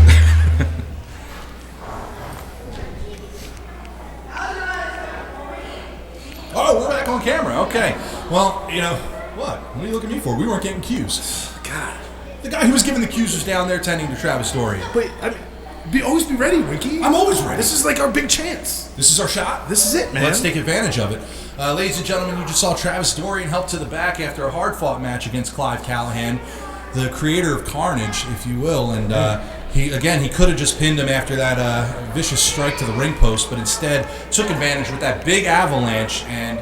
Oh, we're back on camera. Okay. Well, you know, what are you looking at me for? We weren't getting cues. God. The guy who was giving the cues was down there tending to Travis Dorian. Wait, always be ready, Winky. I'm always ready. This is like our big chance. This is our shot. This is it, man. Let's take advantage of it. Ladies and gentlemen, you just saw Travis Dorian help to the back after a hard-fought match against Clive Callahan, the creator of Carnage, if you will. And he could have just pinned him after that vicious strike to the ring post, but instead took advantage with that big avalanche. And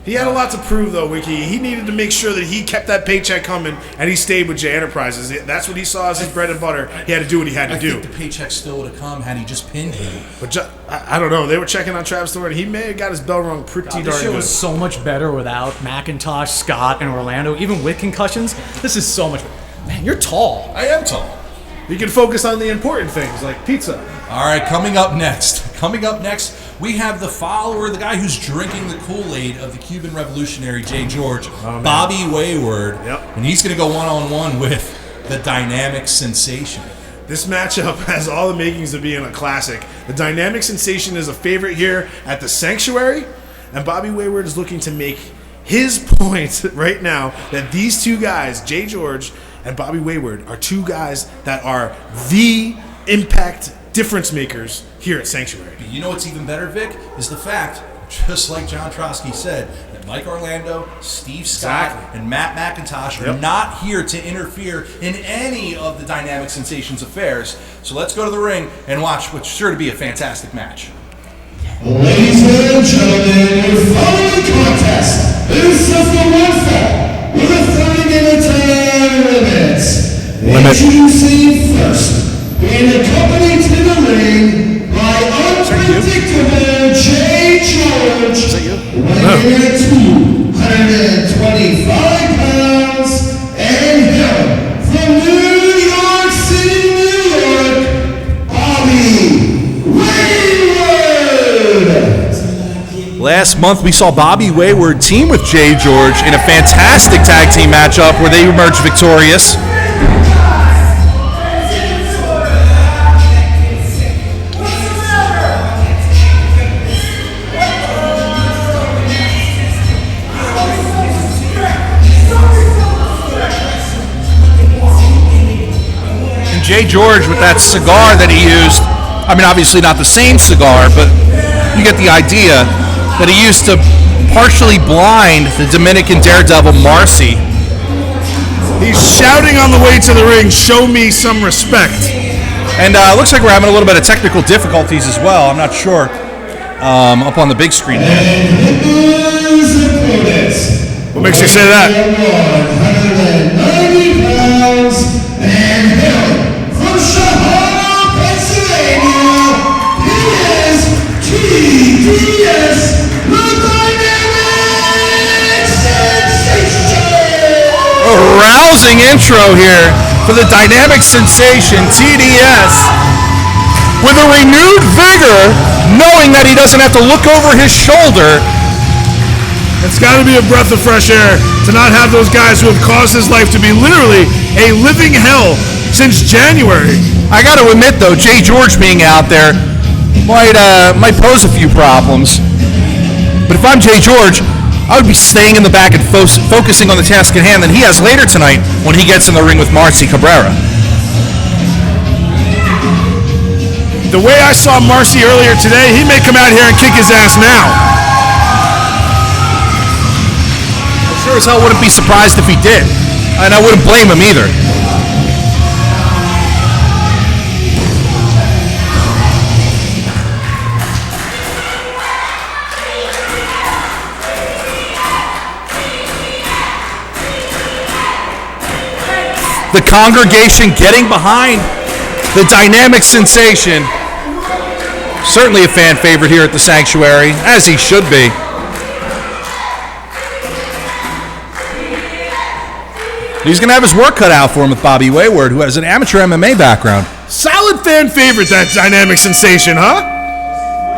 he had a lot to prove, though, Winky. He needed to make sure that he kept that paycheck coming, and he stayed with J Enterprises. That's what he saw as his bread and butter. He had to do what he had to do. I think the paycheck still would have come had he just pinned him. But I don't know. They were checking on Travis Dorian. He may have got his bell rung pretty darn good. This show is so much better without McIntosh, Scott, and Orlando. Even with concussions, this is so much better. Man, you're tall. I am tall. You can focus on the important things, like pizza. All right, coming up next, we have the follower, the guy who's drinking the Kool-Aid of the Cuban revolutionary J. George, Bobby Wayward. Yep. And he's going to go one-on-one with the dynamic sensation. This matchup has all the makings of being a classic. The dynamic sensation is a favorite here at the Sanctuary, and Bobby Wayward is looking to make his point right now that these two guys, J. George and Bobby Wayward, are two guys that are the impact difference makers here at Sanctuary. You know what's even better, Vic, is the fact, just like John Trotsky said, that Mike Orlando, Steve Scott, and Matt McIntosh are not here to interfere in any of the Dynamic Sensations affairs. So let's go to the ring and watch what's sure to be a fantastic match. Ladies and gentlemen, your following contest is just a one fall with a 30-minute time limit. Introducing first, being accompanied to the ring by unpredictable J. George, weighing at 225 pounds, and him from New York City, New York, Bobby Wayward. last month, we saw Bobby Wayward team with Jay George in a fantastic tag team matchup where they emerged victorious. And Jay George with that cigar that he used, I mean, obviously not the same cigar, but you get the idea that he used to partially blind the Dominican daredevil Marci. He's shouting on the way to the ring, "Show me some respect." And it looks like we're having a little bit of technical difficulties as well. I'm not sure. Up on the big screen there. What makes you say that? 190 pounds and held from Chicago, Pennsylvania. He is TDS, the Dynamic Sensation. A rousing intro here for the Dynamic Sensation, TDS, with a renewed vigor, knowing that he doesn't have to look over his shoulder. It's got to be a breath of fresh air to not have those guys who have caused his life to be literally a living hell since January. I got to admit, though, Jay George being out there might pose a few problems. But if I'm Jay George, I would be staying in the back and focusing on the task at hand that he has later tonight when he gets in the ring with Marci Cabrera. The way I saw Marci earlier today, he may come out here and kick his ass now. Sure as hell wouldn't be surprised if he did. And I wouldn't blame him either. The congregation getting behind the Dynamic Sensation. Certainly a fan favorite here at the Sanctuary, as he should be. He's going to have his work cut out for him with Bobby Wayward, who has an amateur MMA background. Solid fan favorite, that Dynamic Sensation, huh?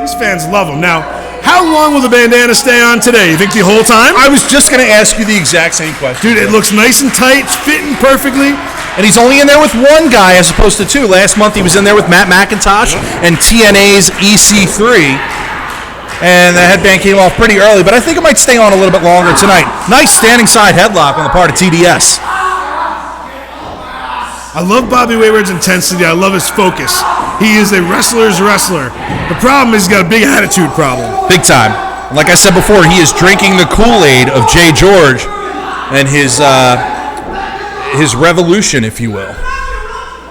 These fans love him. Now, how long will the bandana stay on today? You think the whole time? I was just going to ask you the exact same question. Dude, it looks nice and tight. It's fitting perfectly. And he's only in there with one guy as opposed to two. Last month he was in there with Matt McIntosh and TNA's EC3. And the headband came off pretty early, but I think it might stay on a little bit longer tonight. Nice standing side headlock on the part of TDS. I love Bobby Wayward's intensity. I love his focus. He is a wrestler's wrestler. The problem is he's got a big attitude problem. Big time. Like I said before, he is drinking the Kool-Aid of Jay George and his revolution, if you will.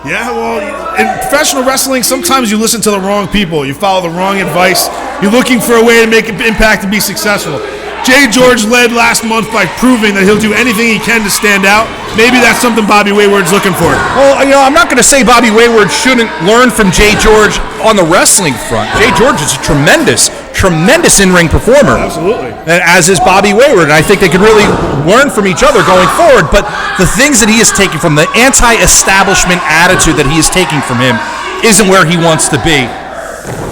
Yeah, well, in professional wrestling, sometimes you listen to the wrong people. You follow the wrong advice. You're looking for a way to make an impact and be successful. Jay George led last month by proving that he'll do anything he can to stand out. Maybe that's something Bobby Wayward's looking for. Well, I'm not going to say Bobby Wayward shouldn't learn from Jay George on the wrestling front. Jay George is a tremendous in-ring performer. Absolutely. As is Bobby Wayward, and I think they could really learn from each other going forward. But the things that he is taking from, the anti-establishment attitude that he is taking from him, isn't where he wants to be.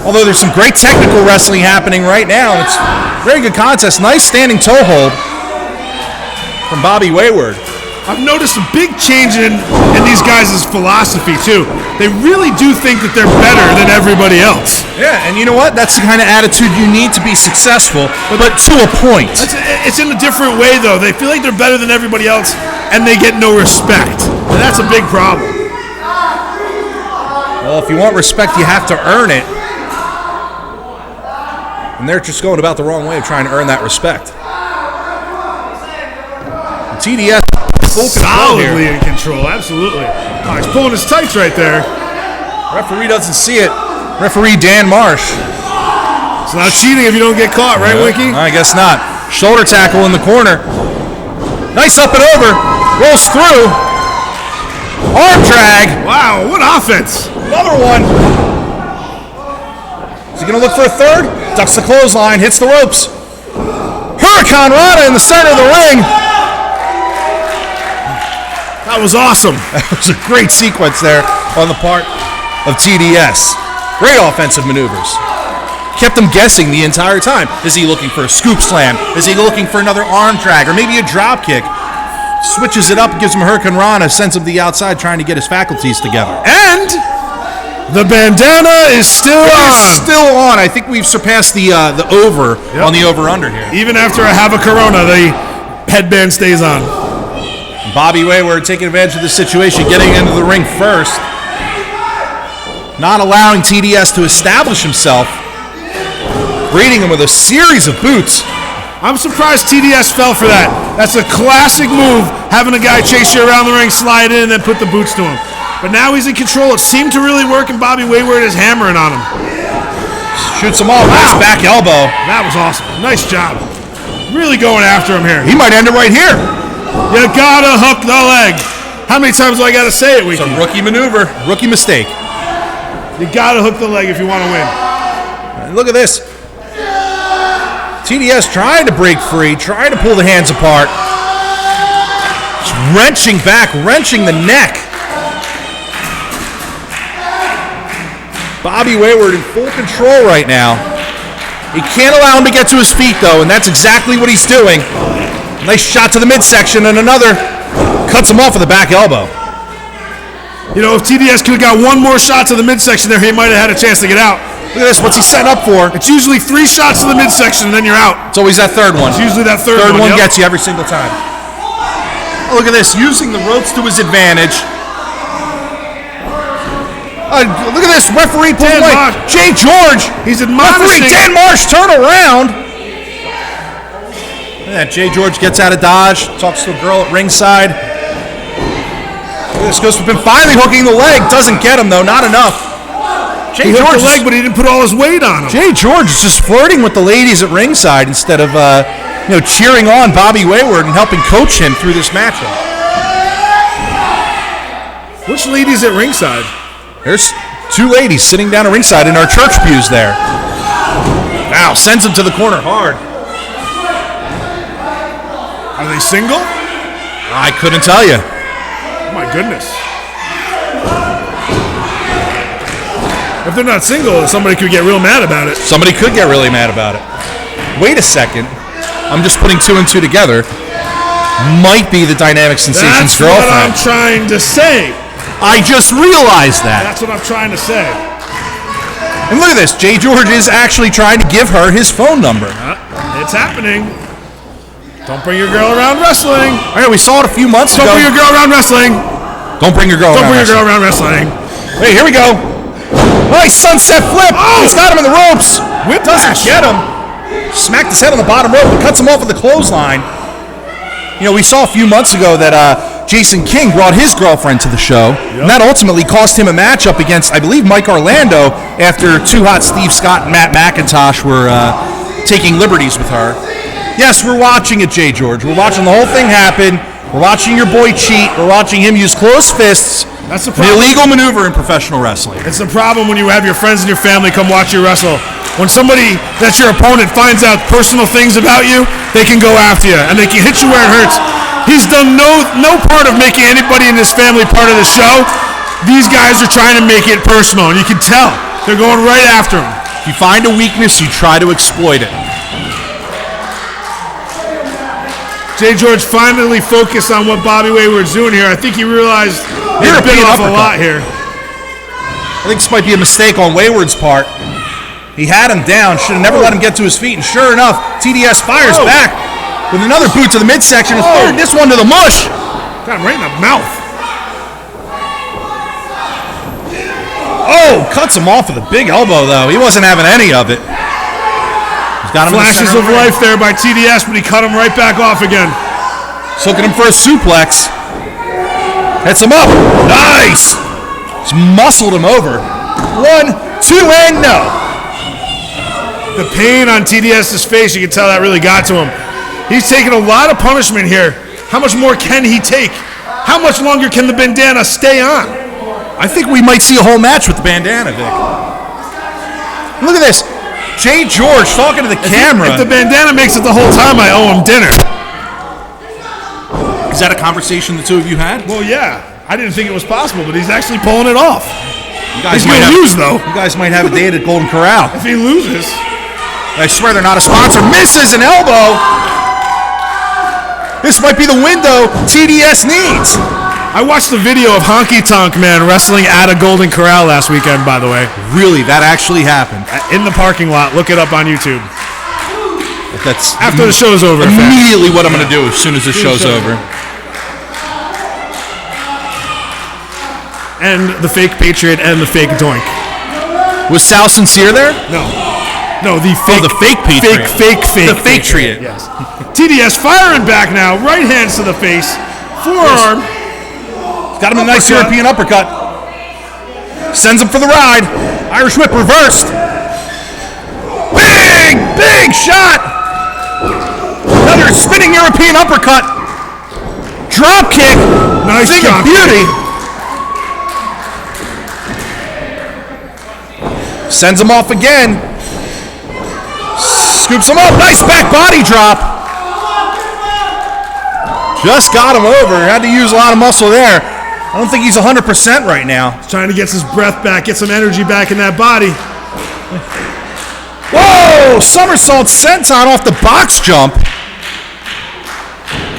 Although there's some great technical wrestling happening right now. It's a very good contest. Nice standing toe hold from Bobby Wayward. I've noticed a big change in these guys' philosophy, too. They really do think that they're better than everybody else. Yeah, and you know what? That's the kind of attitude you need to be successful, but to a point. It's in a different way, though. They feel like they're better than everybody else, and they get no respect. And that's a big problem. Well, if you want respect, you have to earn it. And they're just going about the wrong way of trying to earn that respect. TDS full solidly in control, absolutely. Oh, he's pulling his tights right there. Referee doesn't see it. Referee Dan Marsh. It's not cheating if you don't get caught, right, Wiki? I guess not. Shoulder tackle in the corner. Nice up and over. Rolls through. Arm drag. Wow, what offense. Another one. Is he going to look for a third? Ducks the clothesline, hits the ropes. Hurricane Rana in the center of the ring. That was awesome. That was a great sequence there on the part of TDS. Great offensive maneuvers. kept him guessing the entire time. Is he looking for a scoop slam? Is he looking for another arm drag or maybe a drop kick? Switches it up, gives him Hurricane Rana, a sense of the outside, trying to get his faculties together. And the bandana is still on. It's still on. I think we've surpassed the over on the over-under here. Even after I have a Corona, the headband stays on. Bobby Wayward taking advantage of the situation, getting into the ring first. Not allowing TDS to establish himself. Greeting him with a series of boots. I'm surprised TDS fell for that. That's a classic move, having a guy chase you around the ring, slide in, and then put the boots to him. But now he's in control. It seemed to really work, and Bobby Wayward is hammering on him. Shoots him all. Nice back elbow. That was awesome. Nice job. Really going after him here. He might end it right here. You gotta hook the leg. How many times do I gotta say it, Wiki? It's a rookie maneuver. Rookie mistake. You gotta hook the leg if you want to win. Look at this. TDS trying to break free, trying to pull the hands apart. Just wrenching back, wrenching the neck. Bobby Wayward in full control right now. He can't allow him to get to his feet, though, and that's exactly what he's doing. Nice shot to the midsection, and another cuts him off with a back elbow. You know, if TDS could have got one more shot to the midsection there, he might have had a chance to get out. Look at this. What's he setting up for? It's usually 3 shots to the midsection, and then you're out. It's always that third one. It's usually that third one. Yep. Gets you every single time. Oh, look at this. Using the ropes to his advantage. Look at this. Referee pulling away. Jay George. He's admonishing. Referee Dan Marsh, turn around. Yeah, Jay George gets out of dodge. Talks to a girl at ringside. This goes for him finally hooking the leg. Doesn't get him, though. Not enough. He hooked the leg, but he didn't put all his weight on him. Jay George is just flirting with the ladies at ringside instead of cheering on Bobby Wayward and helping coach him through this matchup. Which ladies at ringside? There's 2 ladies sitting down at ringside in our church pews there. Wow, sends him to the corner hard. Are they single? I couldn't tell you. Oh my goodness. If they're not single, somebody could get real mad about it. Somebody could get really mad about it. Wait a second. I'm just putting 2 and 2 together. Might be the Dynamic Sensations girlfriend. That's what I'm trying to say. I just realized that. That's what I'm trying to say. And look at this. Jay George is actually trying to give her his phone number. It's happening. Don't bring your girl around wrestling. All right, we saw it a few months ago. Don't bring your girl around wrestling. Don't bring your girl around wrestling. Don't bring your girl around wrestling. Hey, here we go. Nice sunset flip. Oh, he's got him in the ropes. Doesn't get him. Smacked his head on the bottom rope and cuts him off with the clothesline. You know, we saw a few months ago that Jason King brought his girlfriend to the show. Yep. And that ultimately cost him a matchup against, I believe, Mike Orlando after Too Hot Steve Scott and Matt McIntosh were taking liberties with her. Yes, we're watching it, Jay George. We're watching the whole thing happen. We're watching your boy cheat. We're watching him use closed fists. That's the problem. The illegal maneuver in professional wrestling. It's the problem when you have your friends and your family come watch you wrestle. When somebody that's your opponent finds out personal things about you, they can go after you and they can hit you where it hurts. He's done no part of making anybody in his family part of the show. These guys are trying to make it personal, and you can tell they're going right after him. If you find a weakness, you try to exploit it. Jay George finally focused on what Bobby Wayward's doing here. I think he realized he bit off a lot here. I think this might be a mistake on Wayward's part. He had him down, should have never let him get to his feet, and sure enough, TDS fires back with another boot to the midsection, and this one to the mush. Got him right in the mouth. Oh, cuts him off with a big elbow, though. He wasn't having any of it. He's got him Flashes in the of life there by TDS, but he cut him right back off again. He's looking him for a suplex. Hits him up. Nice. He's muscled him over. 1, 2, and no. The pain on TDS's face, you can tell that really got to him. He's taking a lot of punishment here. How much more can he take? How much longer can the bandana stay on? I think we might see a whole match with the bandana, Vic. Look at this. Jay George talking to the camera. If the bandana makes it the whole time, I owe him dinner. Is that a conversation the two of you had? Well, yeah. I didn't think it was possible, but he's actually pulling it off. You guys He's gonna lose, though. You guys might have a date at Golden Corral. If he loses. I swear they're not a sponsor. Misses an elbow. This might be the window TDS needs. I watched the video of Honky Tonk Man wrestling at a Golden Corral last weekend, by the way. Really, that actually happened. In the parking lot. Look it up on YouTube. That's After the show's over. immediately what I'm going to do as soon as the show's over. And the fake Patriot and the fake Doink. Was Sal Sincere there? No, the fake. The fake Patriot. Fake. The fake Patriot. Yes. TDS firing back now. Right hands to the face. Forearm. Got him a nice European uppercut. Sends him for the ride. Irish whip reversed. Big shot. Another spinning European uppercut. Drop kick. Nice Thing drop of beauty. Sends him off again. Scoops him up. Nice back body drop. Just got him over. Had to use a lot of muscle there. I don't think he's 100% right now. He's trying to get his breath back, get some energy back in that body. Whoa! Somersault senton off the box jump.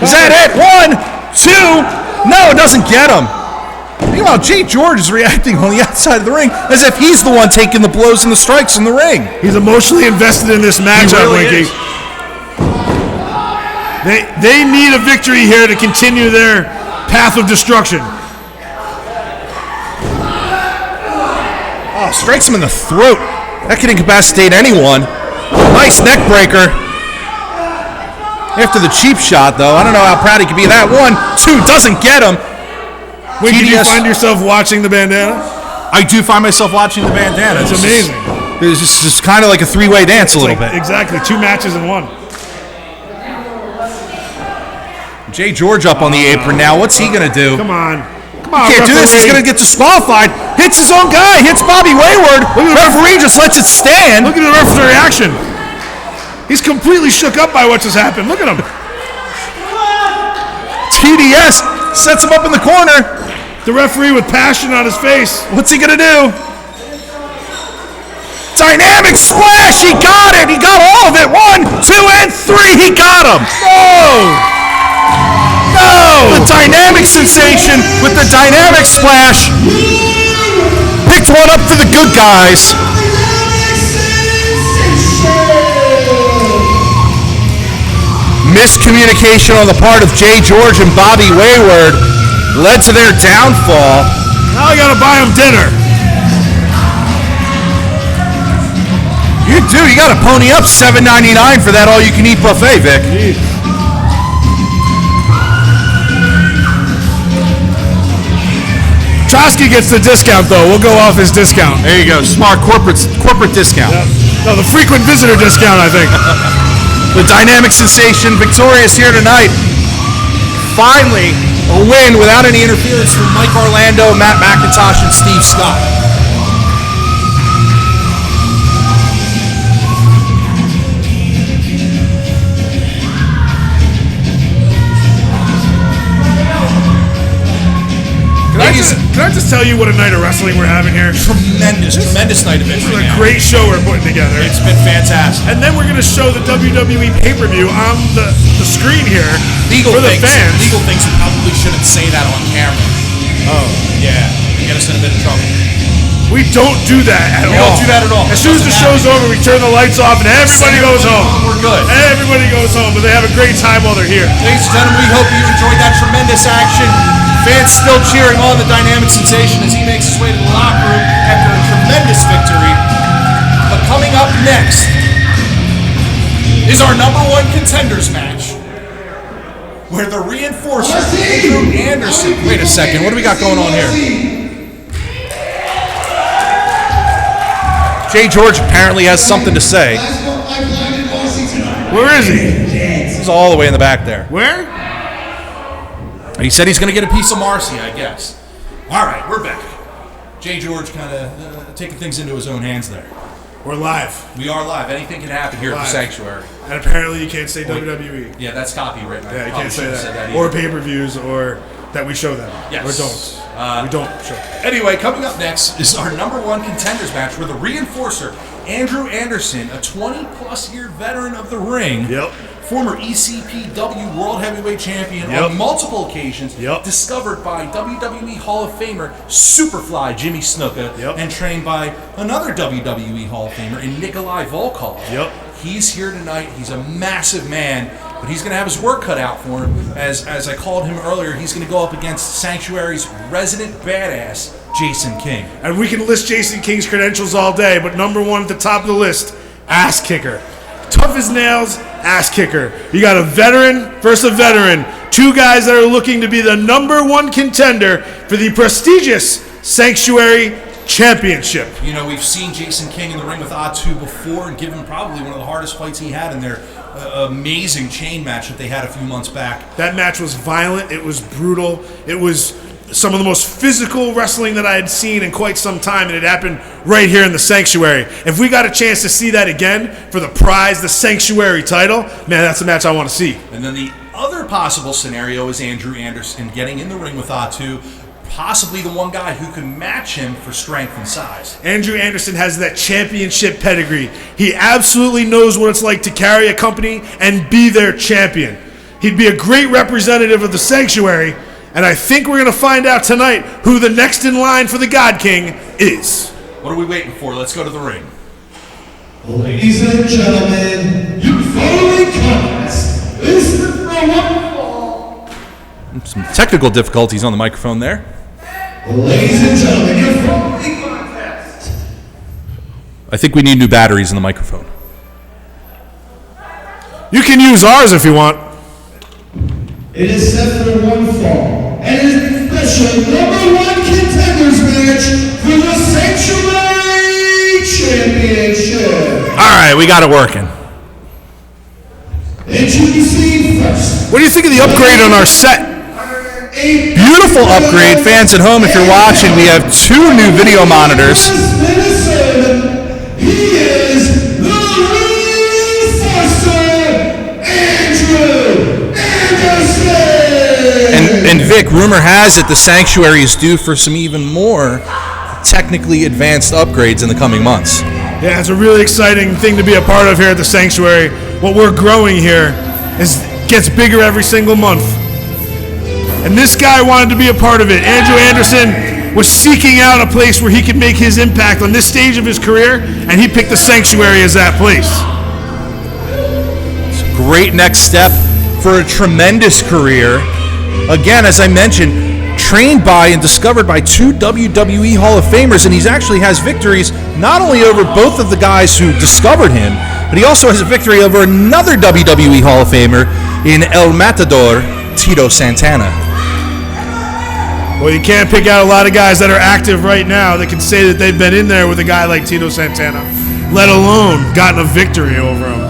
Is that it? 1, 2. No, it doesn't get him. Meanwhile, Jay George is reacting on the outside of the ring as if he's the one taking the blows and the strikes in the ring. He's emotionally invested in this matchup, Winky. They need a victory here to continue their path of destruction. Oh, strikes him in the throat. That could incapacitate anyone. Nice neck breaker. After the cheap shot, though, I don't know how proud he could be of that. 1, 2, doesn't get him. Wait, do you find yourself watching the bandana? I do find myself watching the bandana. It's amazing. It's just kind of like a three-way dance a little bit. Exactly, 2 matches in 1. Jay George up on the apron now. What's he going to do? Come on. Can't do this. He's going to get disqualified. Hits his own guy. Hits Bobby Wayward. The referee just lets it stand. Look at the referee's reaction. He's completely shook up by what just happened. Look at him. TDS sets him up in the corner. The referee with passion on his face. What's he going to do? Dynamic splash. He got it. He got all of it. 1, 2, and 3. He got him. No! The dynamic sensation with the dynamic splash. Picked one up for the good guys. Miscommunication on the part of Jay George and Bobby Wayward led to their downfall. Now I gotta buy him dinner. You do. You gotta pony up $7.99 for that all-you-can-eat buffet, Vic. Jeez. Chosky gets the discount, though. We'll go off his discount. There you go. Smart corporate discount. Yep. No, the frequent visitor discount, I think. The dynamic sensation victorious here tonight. Finally, a win without any interference from Mike Orlando, Matt McIntosh, and Steve Scott. Can I just tell you what a night of wrestling we're having here? Tremendous night of it. This is a great show we're putting together. It's been fantastic. And then we're going to show the WWE pay-per-view on the screen here for the fans. Legal things we probably shouldn't say that on camera. Oh. Yeah, get us in a bit of trouble. We don't do that at all. We don't do that at all. As soon as the show's over, we turn the lights off and everybody goes home. We're good. Everybody goes home, but they have a great time while they're here. Ladies and gentlemen, we hope you enjoyed that tremendous action. Fans still cheering on the dynamic sensation as he makes his way to the locker room after a tremendous victory. But coming up next is our #1 contenders match, where the reinforcer Andrew Anderson. Wait a second, what do we got going on here? Jay George apparently has something to say. Where is he? He's all the way in the back there. Where? He said he's going to get a piece of Marci, I guess. All right, we're back. Jay George kind of taking things into his own hands there. We're live. We are live. Anything can happen here at the Sanctuary. And apparently you can't say WWE. Yeah, that's copyright. Yeah, you can't say that. Or pay-per-views or that we show them. Yes. Or don't. We don't show them. Anyway, coming up next is our number one contenders match where the reinforcer, Andrew Anderson, a 20-plus year veteran of the ring, former ECPW World Heavyweight Champion on multiple occasions, discovered by WWE Hall of Famer Superfly Jimmy Snuka, and trained by another WWE Hall of Famer in Nikolai Volkov. He's here tonight. He's a massive man, but he's going to have his work cut out for him. As I called him earlier, he's going to go up against Sanctuary's resident badass, Jason King. And we can list Jason King's credentials all day, but number one at the top of the list, ass kicker. Tough as nails, ass kicker. You got a veteran versus a veteran. Two guys that are looking to be the number one contender for the prestigious Sanctuary Championship. You know, we've seen Jason King in the ring with Ahtu before and give him probably one of the hardest fights he had in their amazing chain match that they had a few months back. That match was violent. It was brutal. It was some of the most physical wrestling that I had seen in quite some time, and it happened right here in the Sanctuary. If we got a chance to see that again for the prize, the Sanctuary title, man, that's a match I want to see. And then the other possible scenario is Andrew Anderson getting in the ring with Ahtu, possibly the one guy who can match him for strength and size. Andrew Anderson has that championship pedigree. He absolutely knows what it's like to carry a company and be their champion. He'd be a great representative of the Sanctuary, and I think we're going to find out tonight who the next in line for the God King is. What are we waiting for? Let's go to the ring. Ladies and gentlemen, your following contest is the wonderful. Some technical difficulties on the microphone there. Ladies and gentlemen, your following contest. I think we need new batteries in the microphone. You can use ours if you want. It is set for one fall, and it is the special number one contenders match for the Sanctuary Championship. All right, we got it working. Introducing first. What do you think of the upgrade on our set? Beautiful upgrade. Fans at home, if you're watching, we have 2 new video monitors. He is the reinforcer, Andrew Anderson. And Vic, rumor has it the Sanctuary is due for some even more technically advanced upgrades in the coming months. Yeah, it's a really exciting thing to be a part of here at the Sanctuary. What we're growing here gets bigger every single month. And this guy wanted to be a part of it. Andrew Anderson was seeking out a place where he could make his impact on this stage of his career, and he picked the Sanctuary as that place. It's a great next step for a tremendous career. Again, as I mentioned, trained by and discovered by 2 WWE Hall of Famers, and he actually has victories not only over both of the guys who discovered him, but he also has a victory over another WWE Hall of Famer in El Matador, Tito Santana. Well, you can't pick out a lot of guys that are active right now that can say that they've been in there with a guy like Tito Santana, let alone gotten a victory over him.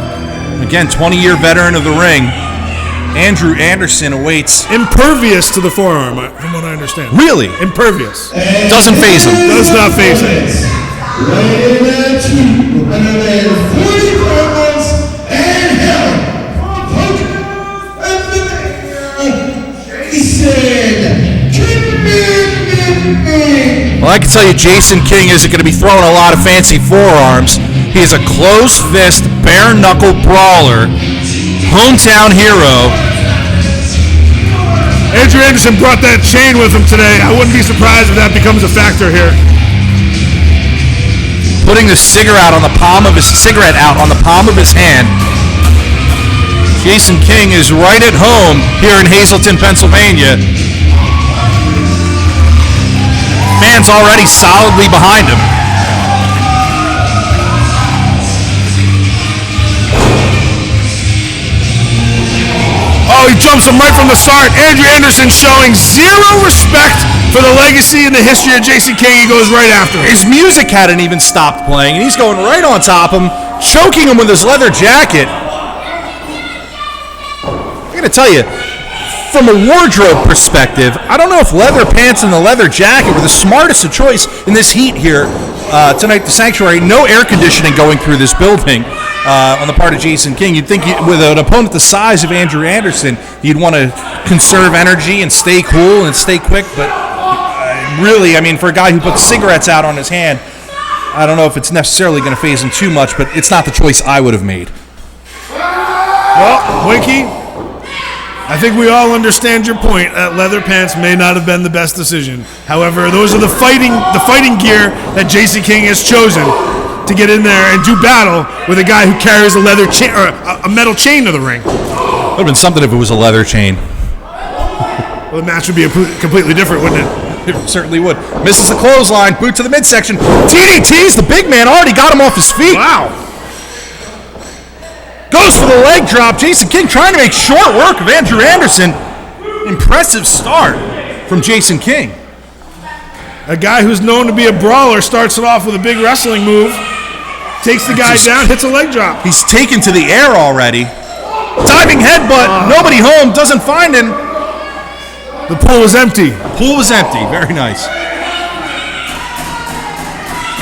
Again, 20-year veteran of the ring, Andrew Anderson awaits. Impervious to the forearm, from what I understand. Really? Impervious. Doesn't faze him. Does not faze him. Weighing at 240 pounds and hell from Jason. Well, I can tell you Jason King isn't going to be throwing a lot of fancy forearms. He is a closed fist, bare knuckle brawler, hometown hero. Andrew Anderson brought that chain with him today. I wouldn't be surprised if that becomes a factor here. Putting the cigarette out on the palm of his hand. Jason King is right at home here in Hazleton, Pennsylvania. Fans already solidly behind him. Oh, he jumps him right from the start. Andrew Anderson showing zero respect for the legacy and the history of Jason King. He goes right after him. His music hadn't even stopped playing, and he's going right on top of him, choking him with his leather jacket. I gotta tell you, from a wardrobe perspective, I don't know if leather pants and the leather jacket were the smartest of choice in this heat here tonight at the Sanctuary. No air conditioning going through this building. on the part of Jason King. You'd think with an opponent the size of Andrew Anderson, you'd want to conserve energy and stay cool and stay quick. But really, I mean, for a guy who puts cigarettes out on his hand, I don't know if it's necessarily going to phase him too much, but it's not the choice I would have made. Well, Winky, I think we all understand your point that leather pants may not have been the best decision. However, those are the fighting gear that Jason King has chosen to get in there and do battle with a guy who carries a leather chain or a metal chain to the ring. Would have been something if it was a leather chain. Well, the match would be completely different, wouldn't it? It certainly would. Misses the clothesline, boot to the midsection. TDT's the big man, already got him off his feet. Wow. Goes for the leg drop. Jason King trying to make short work of Andrew Anderson. Impressive start from Jason King. A guy who's known to be a brawler starts it off with a big wrestling move. Takes the guy down, hits a leg drop. He's taken to the air already. Diving headbutt. Nobody home. Doesn't find him. The pool was empty. Pool was empty. Very nice.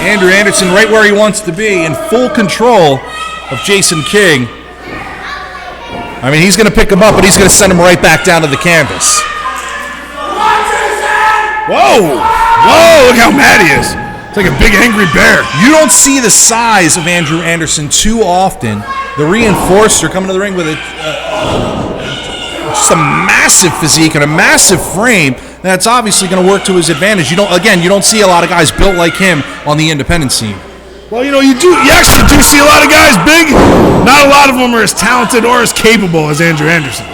Andrew Anderson right where he wants to be, in full control of Jason King. I mean, he's going to pick him up, but he's going to send him right back down to the canvas. Whoa! Whoa, look how mad he is. It's like a big angry bear. You don't see the size of Andrew Anderson too often. The reinforcer coming to the ring with just a massive physique and a massive frame. That's obviously going to work to his advantage. You don't see a lot of guys built like him on the independent scene. Well, you actually do see a lot of guys big. Not a lot of them are as talented or as capable as Andrew Anderson.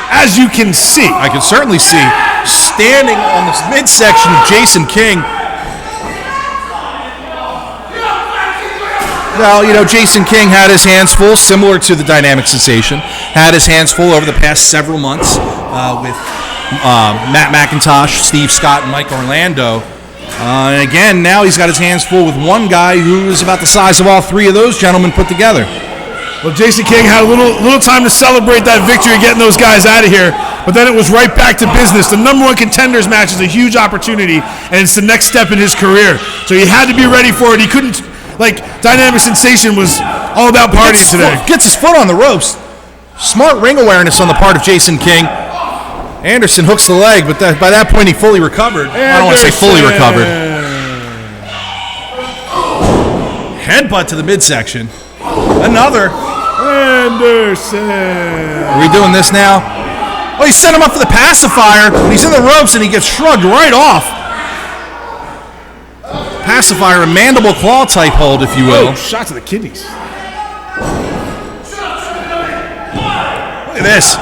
As you can see. I can certainly see. Standing on this midsection of Jason King. Well, Jason King had his hands full, similar to the Dynamic Sensation. Had his hands full over the past several months with Matt McIntosh, Steve Scott, and Mike Orlando. And again, now he's got his hands full with one guy who is about the size of all three of those gentlemen put together. Well, Jason King had a little time to celebrate that victory, getting those guys out of here, but then it was right back to business. The number one contenders match is a huge opportunity, and it's the next step in his career. So he had to be ready for it. He couldn't, Dynamic Sensation was all about partying today. Gets his foot on the ropes. Smart ring awareness on the part of Jason King. Anderson hooks the leg, but by that point he fully recovered. I don't want to say fully recovered. Headbutt to the midsection. Another. Anderson. Are we doing this now? Oh, he set him up for the pacifier. He's in the ropes and he gets shrugged right off. Pacifier, a mandible claw type hold, if you will. Oh, shot to the kidneys. Look at this.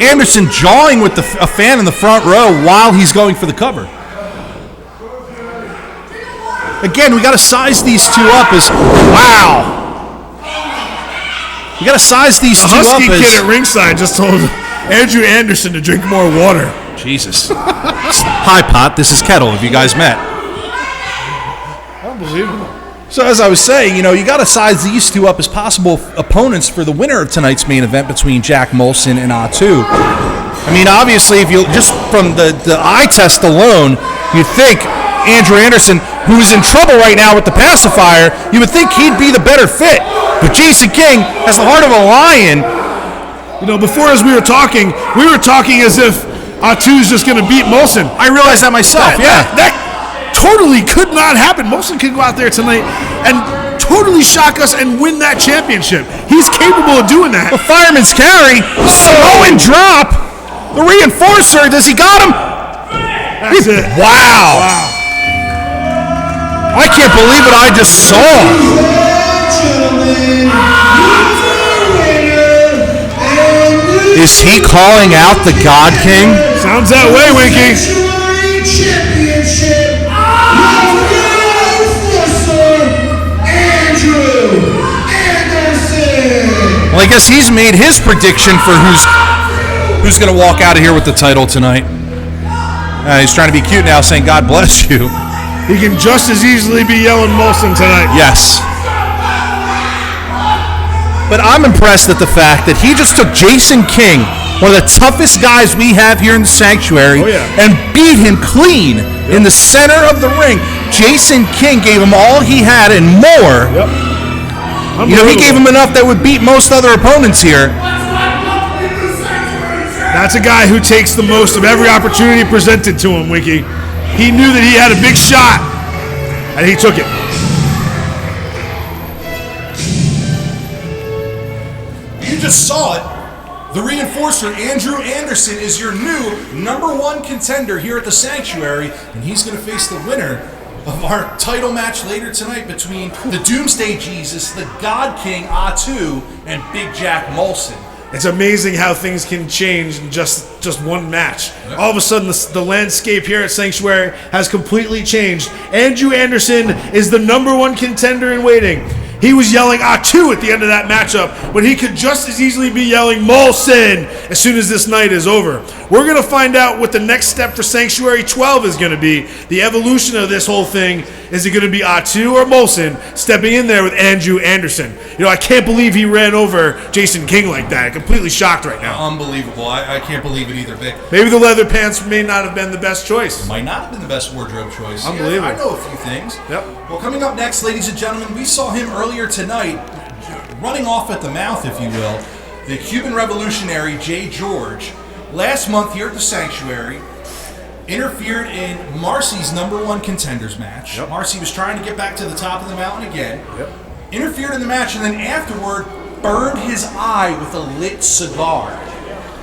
Anderson jawing with a fan in the front row while he's going for the cover. Again, we got to size these two up as... Wow. We got to size these two up as... The Husky kid at ringside just told Andrew Anderson to drink more water. Jesus. Hi, Pot. This is Kettle. Have you guys met? Unbelievable. So as I was saying, you got to size these two up as possible opponents for the winner of tonight's main event between Jack Molsonn and Ahtu. I mean, obviously, if you just from the eye test alone, you think Andrew Anderson, who is in trouble right now with the pacifier, you would think he'd be the better fit. But Jason King has the heart of a lion. Before as we were talking as if Ahtu's just going to beat Molsonn. I realized that myself, That totally could not happen. Molsonn could go out there tonight and totally shock us and win that championship. He's capable of doing that. The fireman's carry, slow and drop. The reinforcer, does he got him? That's it. Wow. I can't believe what I just saw. Is he calling out the God King? Sounds that way, Winky. Well, I guess he's made his prediction for who's going to walk out of here with the title tonight. He's trying to be cute now, saying God bless you. He can just as easily be yelling Molsonn tonight. Yes. But I'm impressed at the fact that he just took Jason King, one of the toughest guys we have here in the Sanctuary, and beat him clean in the center of the ring. Jason King gave him all he had and more. You know, he gave him enough that would beat most other opponents here. That's a guy who takes the most of every opportunity presented to him, Wiki. He knew that he had a big shot, and he took it. You just saw it. The reinforcer, Andrew Anderson, is your new #1 contender here at the Sanctuary, and he's going to face the winner of our title match later tonight between the Doomsday Jesus, the God King Ahtu, and Big Jack Molsonn. It's amazing how things can change in just one match. All of a sudden, the landscape here at Sanctuary has completely changed. Andrew Anderson is the #1 contender in waiting. He was yelling Ahtu at the end of that matchup, but he could just as easily be yelling Molsonn as soon as this night is over. We're going to find out what the next step for Sanctuary 12 is going to be. The evolution of this whole thing. Is it going to be Ahtu or Molsonn stepping in there with Andrew Anderson? You know, I can't believe he ran over Jason King like that. I'm completely shocked right now. Unbelievable. I can't believe it either, Vic. Maybe the leather pants may not have been the best choice. Might not have been the best wardrobe choice. Unbelievable. Yeah, I know a few things. Yep. Well, coming up next, ladies and gentlemen, we saw him earlier tonight, running off at the mouth, if you will, the Cuban revolutionary J. George. Last month here at the Sanctuary, interfered in Marci's #1 contenders match. Yep. Marci was trying to get back to the top of the mountain again. Yep. Interfered in the match, and then afterward, burned his eye with a lit cigar.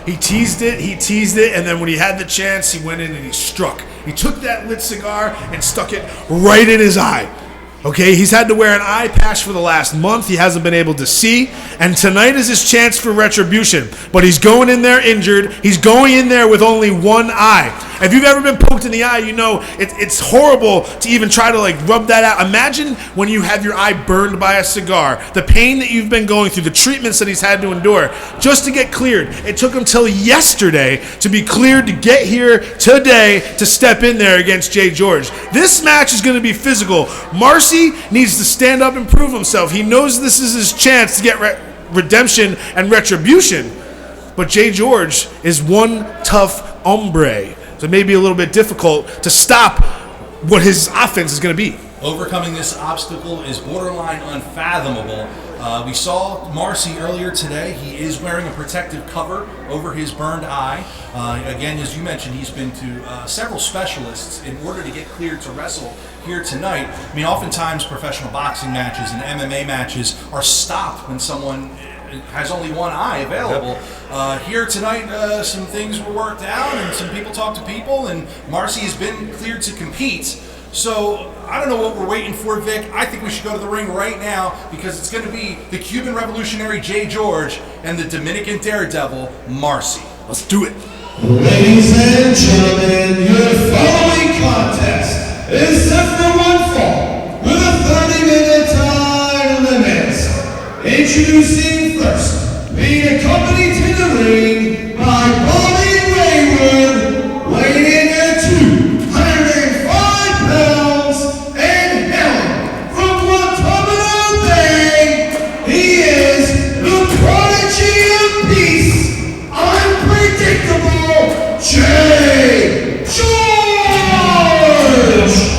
He teased it, and then when he had the chance, he went in and he struck. He took that lit cigar and stuck it right in his eye. Okay, he's had to wear an eye patch for the last month. He hasn't been able to see, and tonight is his chance for retribution. But he's going in there injured. He's going in there with only one eye. If you've ever been poked in the eye, you know it's horrible to even try to rub that out. Imagine when you have your eye burned by a cigar, the pain that you've been going through, the treatments that he's had to endure just to get cleared. It took him till yesterday to be cleared to get here today to step in there against J. George. This match is going to be physical. Marci needs to stand up and prove himself. He knows this is his chance to get redemption and retribution. But J. George is one tough hombre. So it may be a little bit difficult to stop what his offense is going to be. Overcoming this obstacle is borderline unfathomable. We saw Marci earlier today. He is wearing a protective cover over his burned eye. Again, as you mentioned, he's been to several specialists in order to get cleared to wrestle here tonight. I mean, oftentimes professional boxing matches and MMA matches are stopped when someone has only one eye available. Here tonight, some things were worked out and some people talked to people, and Marci has been cleared to compete. So I don't know what we're waiting for, Vic. I think we should go to the ring right now because it's going to be the Cuban revolutionary J. George and the Dominican daredevil Marci. Let's do it. Ladies and gentlemen, your following contest is set for one fall with a 30-minute time limit. Introducing first, being accompanied to the ring by Bobby Wayward, weighing in at 205 pounds and hailing from Guantanamo Bay. He is the prodigy of peace, unpredictable J. George.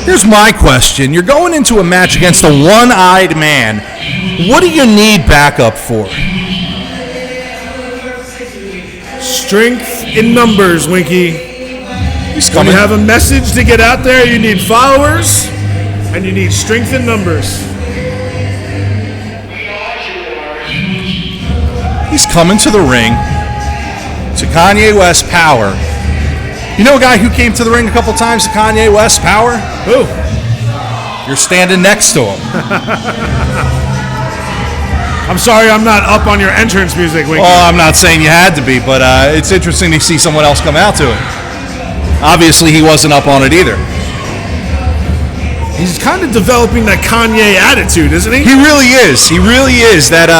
Here's my question. You're going into a match against a one-eyed man. What do you need backup for? Strength in numbers, Winky. He's When coming. you have a message to get out there, you need followers, and you need strength in numbers. He's coming to the ring to Kanye West Power. You know a guy who came to the ring a couple times to Kanye West Power? Who? You're standing next to him. I'm sorry I'm not up on your entrance music, Winky. Well, I'm not saying you had to be, but it's interesting to see someone else come out to it. Obviously, he wasn't up on it either. He's kind of developing that Kanye attitude, isn't he? He really is. He really is. That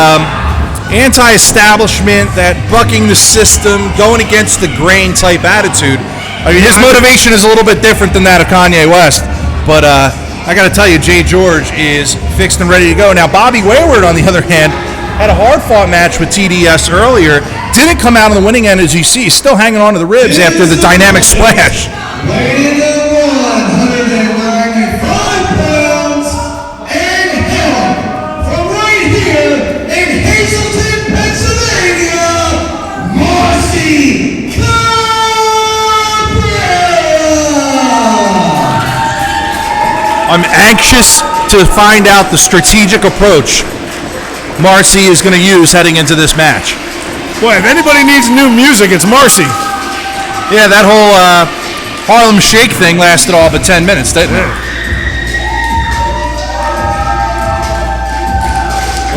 anti-establishment, that bucking the system, going against the grain type attitude. I mean, his motivation is a little bit different than that of Kanye West. But I got to tell you, J. George is fixed and ready to go. Now, Bobby Wayward, on the other hand, had a hard-fought match with TDS earlier. Didn't come out on the winning end, as you see. He's still hanging on to the ribs after the dynamic splash. Weighing in at 195 pounds and hailing from right here I'm anxious to find out the strategic approach Marci is going to use heading into this match. Boy, if anybody needs new music, it's Marci. Yeah, that whole Harlem Shake thing lasted all but 10 minutes, didn't it?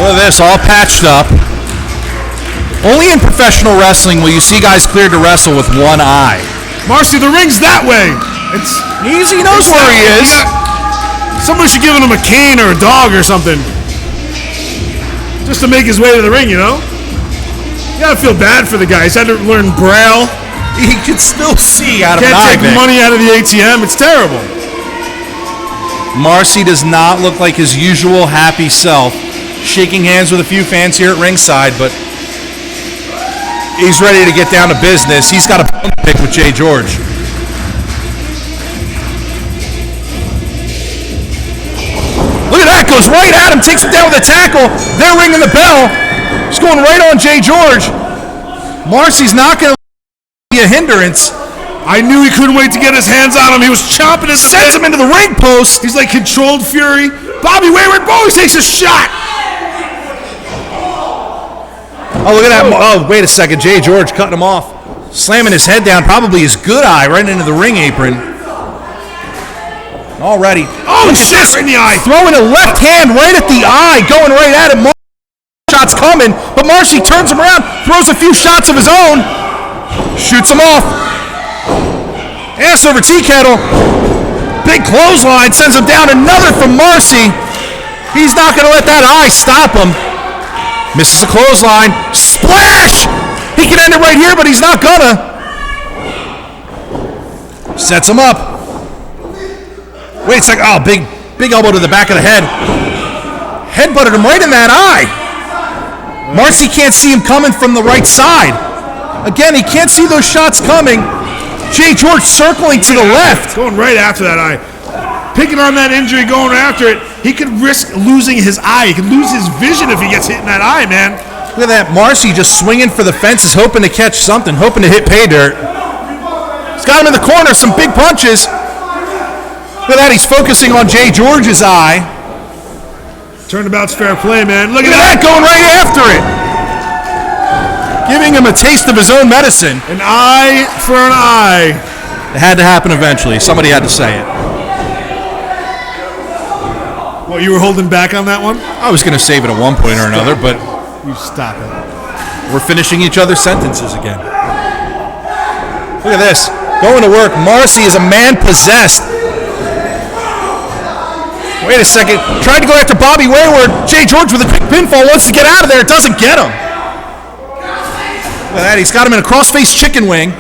Look at this, all patched up. Only in professional wrestling will you see guys cleared to wrestle with one eye. Marci, the ring's that way. It's easy. He knows where he is. Somebody should give him a cane or a dog or something. Just to make his way to the ring, you know? You gotta feel bad for the guy. He's had to learn Braille. He can still see out of an eye. Can't take money out of the ATM. It's terrible. Marci does not look like his usual happy self. Shaking hands with a few fans here at ringside, but he's ready to get down to business. He's got a pick with Jay George. Look at that, goes right at him, takes him down with a tackle. They're ringing the bell. He's going right on Jay George. Marci's not going to be a hindrance. I knew he couldn't wait to get his hands on him. He was chomping at the bit. Sends him into the ring post. He's like controlled fury. Bobby Wayward always takes a shot. Oh, look at that. Oh, wait a second. Jay George cutting him off. Slamming his head down, probably his good eye, right into the ring apron. Already. Oh, shit! Right in the eye. Throwing a left hand right at the eye, going right at him. Shots coming, but Marci turns him around, throws a few shots of his own, shoots him off. Ass over tea kettle. Big clothesline, sends him down. Another from Marci. He's not going to let that eye stop him. Misses a clothesline. Splash! He can end it right here, but he's not gonna. Sets him up. Wait a second. Oh, big elbow to the back of the head. Headbutted him right in that eye. Marci can't see him coming from the right side. Again, he can't see those shots coming. Jay George circling to the left. Going right after that eye. Picking on that injury, going after it. He could risk losing his eye. He could lose his vision if he gets hit in that eye, man. Look at that. Marci just swinging for the fences, hoping to catch something, hoping to hit pay dirt. He's got him in the corner, some big punches. Look at that. He's focusing on Jay George's eye. Turnabout's fair play, man. Look Look at that, going right after it. Giving him a taste of his own medicine. An eye for an eye. It had to happen eventually. Somebody had to say it. What, you were holding back on that one? I was going to save it at one point or another, but You stop it. we're finishing each other's sentences again. Look at this. Going to work. Marci is a man possessed. Wait a second. Tried to go after Bobby Wayward. Jay George with a quick pinfall. Wants to get out of there. It doesn't get him. Look at that. He's got him in a cross-face chicken wing.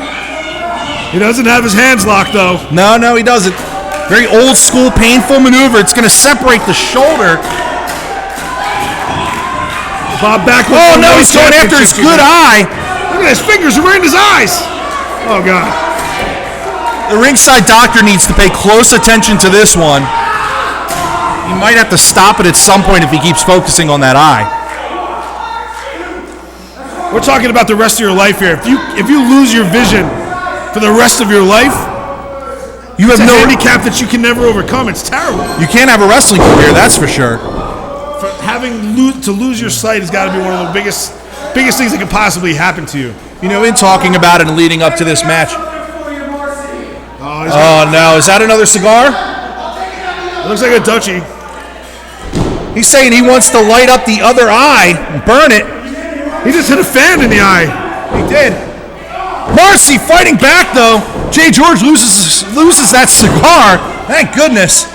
He doesn't have his hands locked, though. No, he doesn't. Very old school, painful maneuver. It's going to separate the shoulder. Bob back. Oh, no, he's going after his good eye. Look at his fingers are right in his eyes. Oh, God. The ringside doctor needs to pay close attention to this one. He might have to stop it at some point if he keeps focusing on that eye. We're talking about the rest of your life here. If you lose your vision for the rest of your life, you have no handicap that you can never overcome. It's terrible. You can't have a wrestling career, that's for sure. For to lose your sight has got to be one of the biggest things that could possibly happen to you. You know, in talking about it and leading up to this match. Oh no, is that another cigar? It looks like a Dutchie. He's saying he wants to light up the other eye and burn it. He just hit a fan in the eye. He did. Marci fighting back though. Jay George loses that cigar. Thank goodness.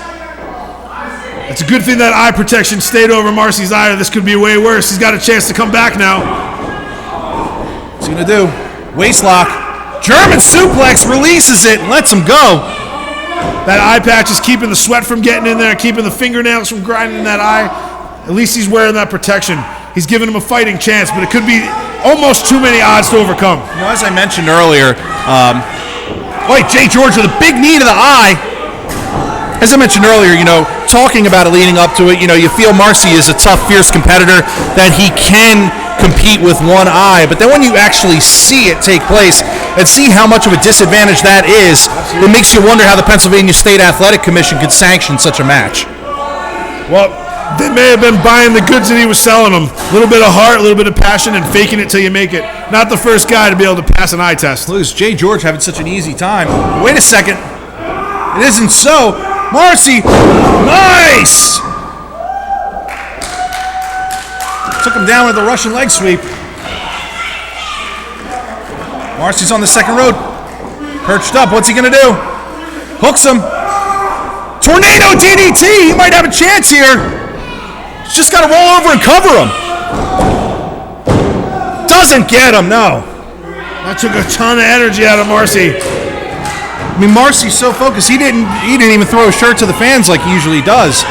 It's a good thing that eye protection stayed over Marci's eye, or this could be way worse. He's got a chance to come back now. What's he gonna do? Waist lock. German suplex, releases it and lets him go. That eye patch is keeping the sweat from getting in there, keeping the fingernails from grinding in that eye. At least he's wearing that protection. He's giving him a fighting chance, but it could be almost too many odds to overcome. You know, as I mentioned earlier, Jay George with a big knee to the eye. As I mentioned earlier, you know, talking about it leading up to it, you know, you feel Marci is a tough, fierce competitor, that he can compete with one eye. But then when you actually see it take place, and see how much of a disadvantage that is. It makes you wonder how the Pennsylvania State Athletic Commission could sanction such a match. Well, they may have been buying the goods that he was selling them. A little bit of heart, a little bit of passion, and faking it till you make it. Not the first guy to be able to pass an eye test. Look, Jay George having such an easy time. Wait a second. It isn't so. Marci, nice! Took him down with the Russian leg sweep. Marci's on the second rope. Perched up. What's he going to do? Hooks him. Tornado DDT. He might have a chance here. He's just got to roll over and cover him. Doesn't get him, no. That took a ton of energy out of Marci. I mean, Marci's so focused. He didn't even throw a shirt to the fans like he usually does.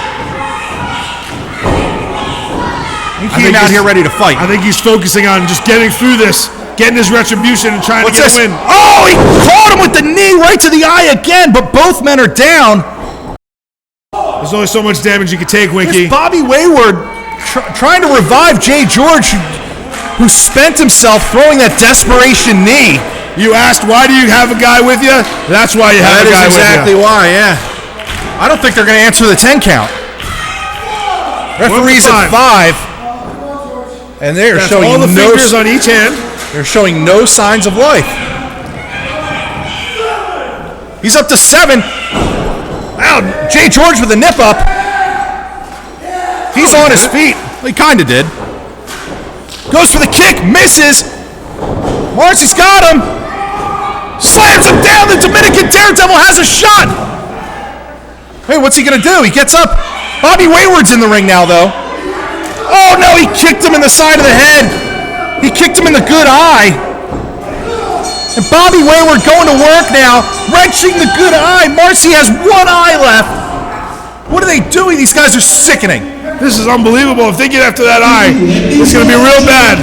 He came out here ready to fight. I think he's focusing on just getting through this, getting his retribution, and trying to get a win. Oh, he caught him with the knee right to the eye again, but both men are down. There's only so much damage you can take, Winky. Here's Bobby Wayward trying to revive Jay George, who spent himself throwing that desperation knee. You asked, why do you have a guy with you? That's why you have a guy with you. That is exactly why, yeah. I don't think they're going to answer the 10 count. Referee's at 5. And they're showing all the fingers on each hand. They're showing no signs of life. He's up to 7. Wow, Jay George with a nip up. He's on his feet. Well, he kind of did. Goes for the kick, misses. Marci's got him. Slams him down. The Dominican Daredevil has a shot. Hey, what's he going to do? He gets up. Bobby Wayward's in the ring now, though. Oh, no, he kicked him in the side of the head. He kicked him in the good eye. And Bobby Wayward going to work now, wrenching the good eye. Marci has one eye left. What are they doing? These guys are sickening. This is unbelievable. If they get after that eye, it's going to be real bad.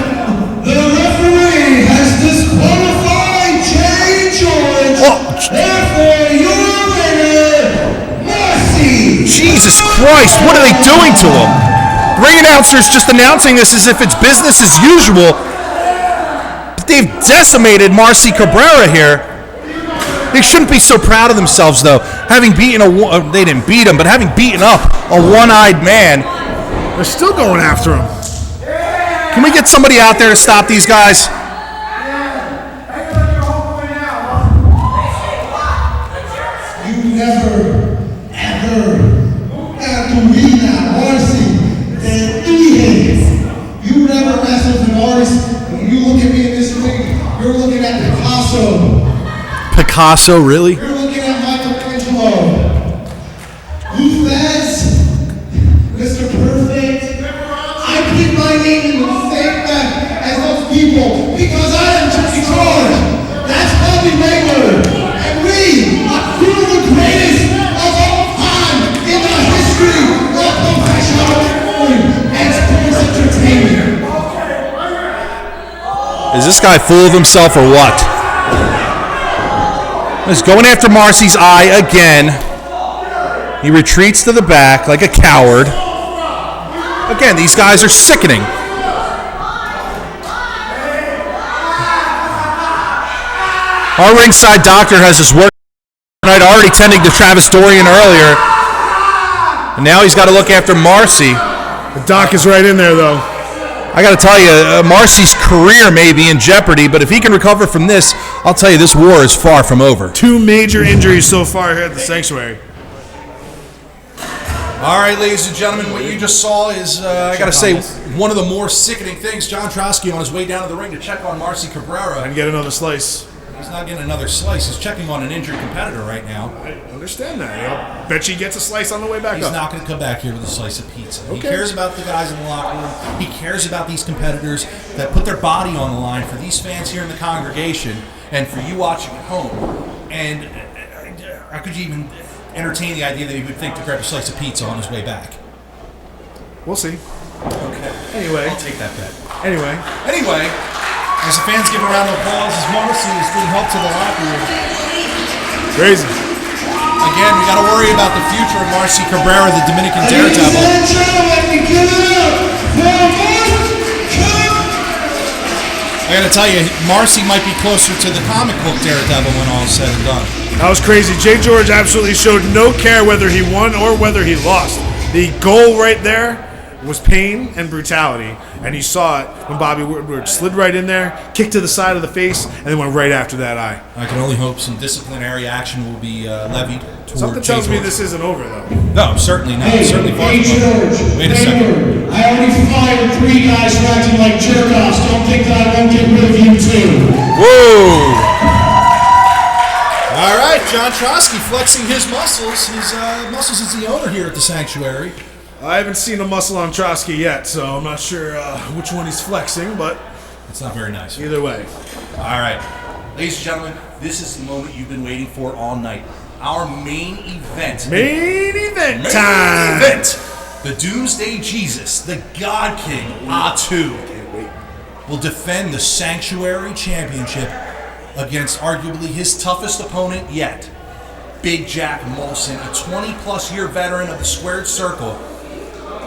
The referee has disqualified Jay George. Therefore, your winner, Marci. Jesus Christ, what are they doing to him? Ring announcer's just announcing this as if it's business as usual. They've decimated Marci Cabrera here. They shouldn't be so proud of themselves, though. Having beaten they didn't beat him, but having beaten up a one-eyed man. They're still going after him. Can we get somebody out there to stop these guys? You never, ever got to read that, Marci. That you never wrestled an artist. When you look at me in this ring, you're looking at Picasso. Picasso, really? You're looking at Michelangelo. Luthez, Mr. Perfect. I keep my name in the same breath as those people because I am Jay George. That's Bobby Wayward. And we are two of the greatest of all time in the history of professional wrestling and sports entertainment. Is this guy full of himself or what? He's going after Marci's eye again. He retreats to the back like a coward. Again, these guys are sickening. Our ringside doctor has his work tonight, already tending to Travis Dorian earlier. And now he's got to look after Marci. The doc is right in there, though. I got to tell you, Marci's career may be in jeopardy, but if he can recover from this, I'll tell you, this war is far from over. 2 major injuries so far here at the Sanctuary. All right, ladies and gentlemen, what you just saw is, I got to say, one of the more sickening things. John Trotsky on his way down to the ring to check on Marci Cabrera. And get another slice. He's not getting another slice. He's checking on an injured competitor right now. I understand that. I bet she gets a slice on the way back He's up. not going to come back here with a slice of pizza. Okay. He cares about the guys in the locker room. He cares about these competitors that put their body on the line for these fans here in the congregation and for you watching at home. And how could you even entertain the idea that he would think to grab a slice of pizza on his way back? We'll see. Okay. Anyway. I'll take that bet. Anyway, as the fans give a round of applause as Marci is being helped to the locker room. crazy. Again, we got to worry about the future of Marci Cabrera, the Dominican Daredevil. Ladies and gentlemen, give it up for Marci Cabrera. I gotta tell you, Marci might be closer to the comic book Daredevil when all is said and done. That was crazy. Jay George absolutely showed no care whether he won or whether he lost. The goal right there was pain and brutality, and you saw it when Bobby Wayward slid right in there, kicked to the side of the face, and then went right after that eye. I can only hope some disciplinary action will be levied toward Something Jay tells me George. this isn't over, though. No, certainly not. Hey, Certainly far hey, from over. George. Wait a second. I already fired 3 guys for acting like jerk-offs. Don't think that I won't get rid of you, too. Whoa! All right, John Trotsky flexing his muscles. His muscles is the owner here at the Sanctuary. I haven't seen a muscle on Trotsky yet, so I'm not sure which one he's flexing, but It's not very nice. either way. All right. Ladies and gentlemen, this is the moment you've been waiting for all night. Our main event. Main event Main time! event. The Doomsday Jesus, the God King, Ahtu, will defend the Sanctuary Championship against arguably his toughest opponent yet, Big Jack Molsonn, a 20-plus year veteran of the Squared Circle,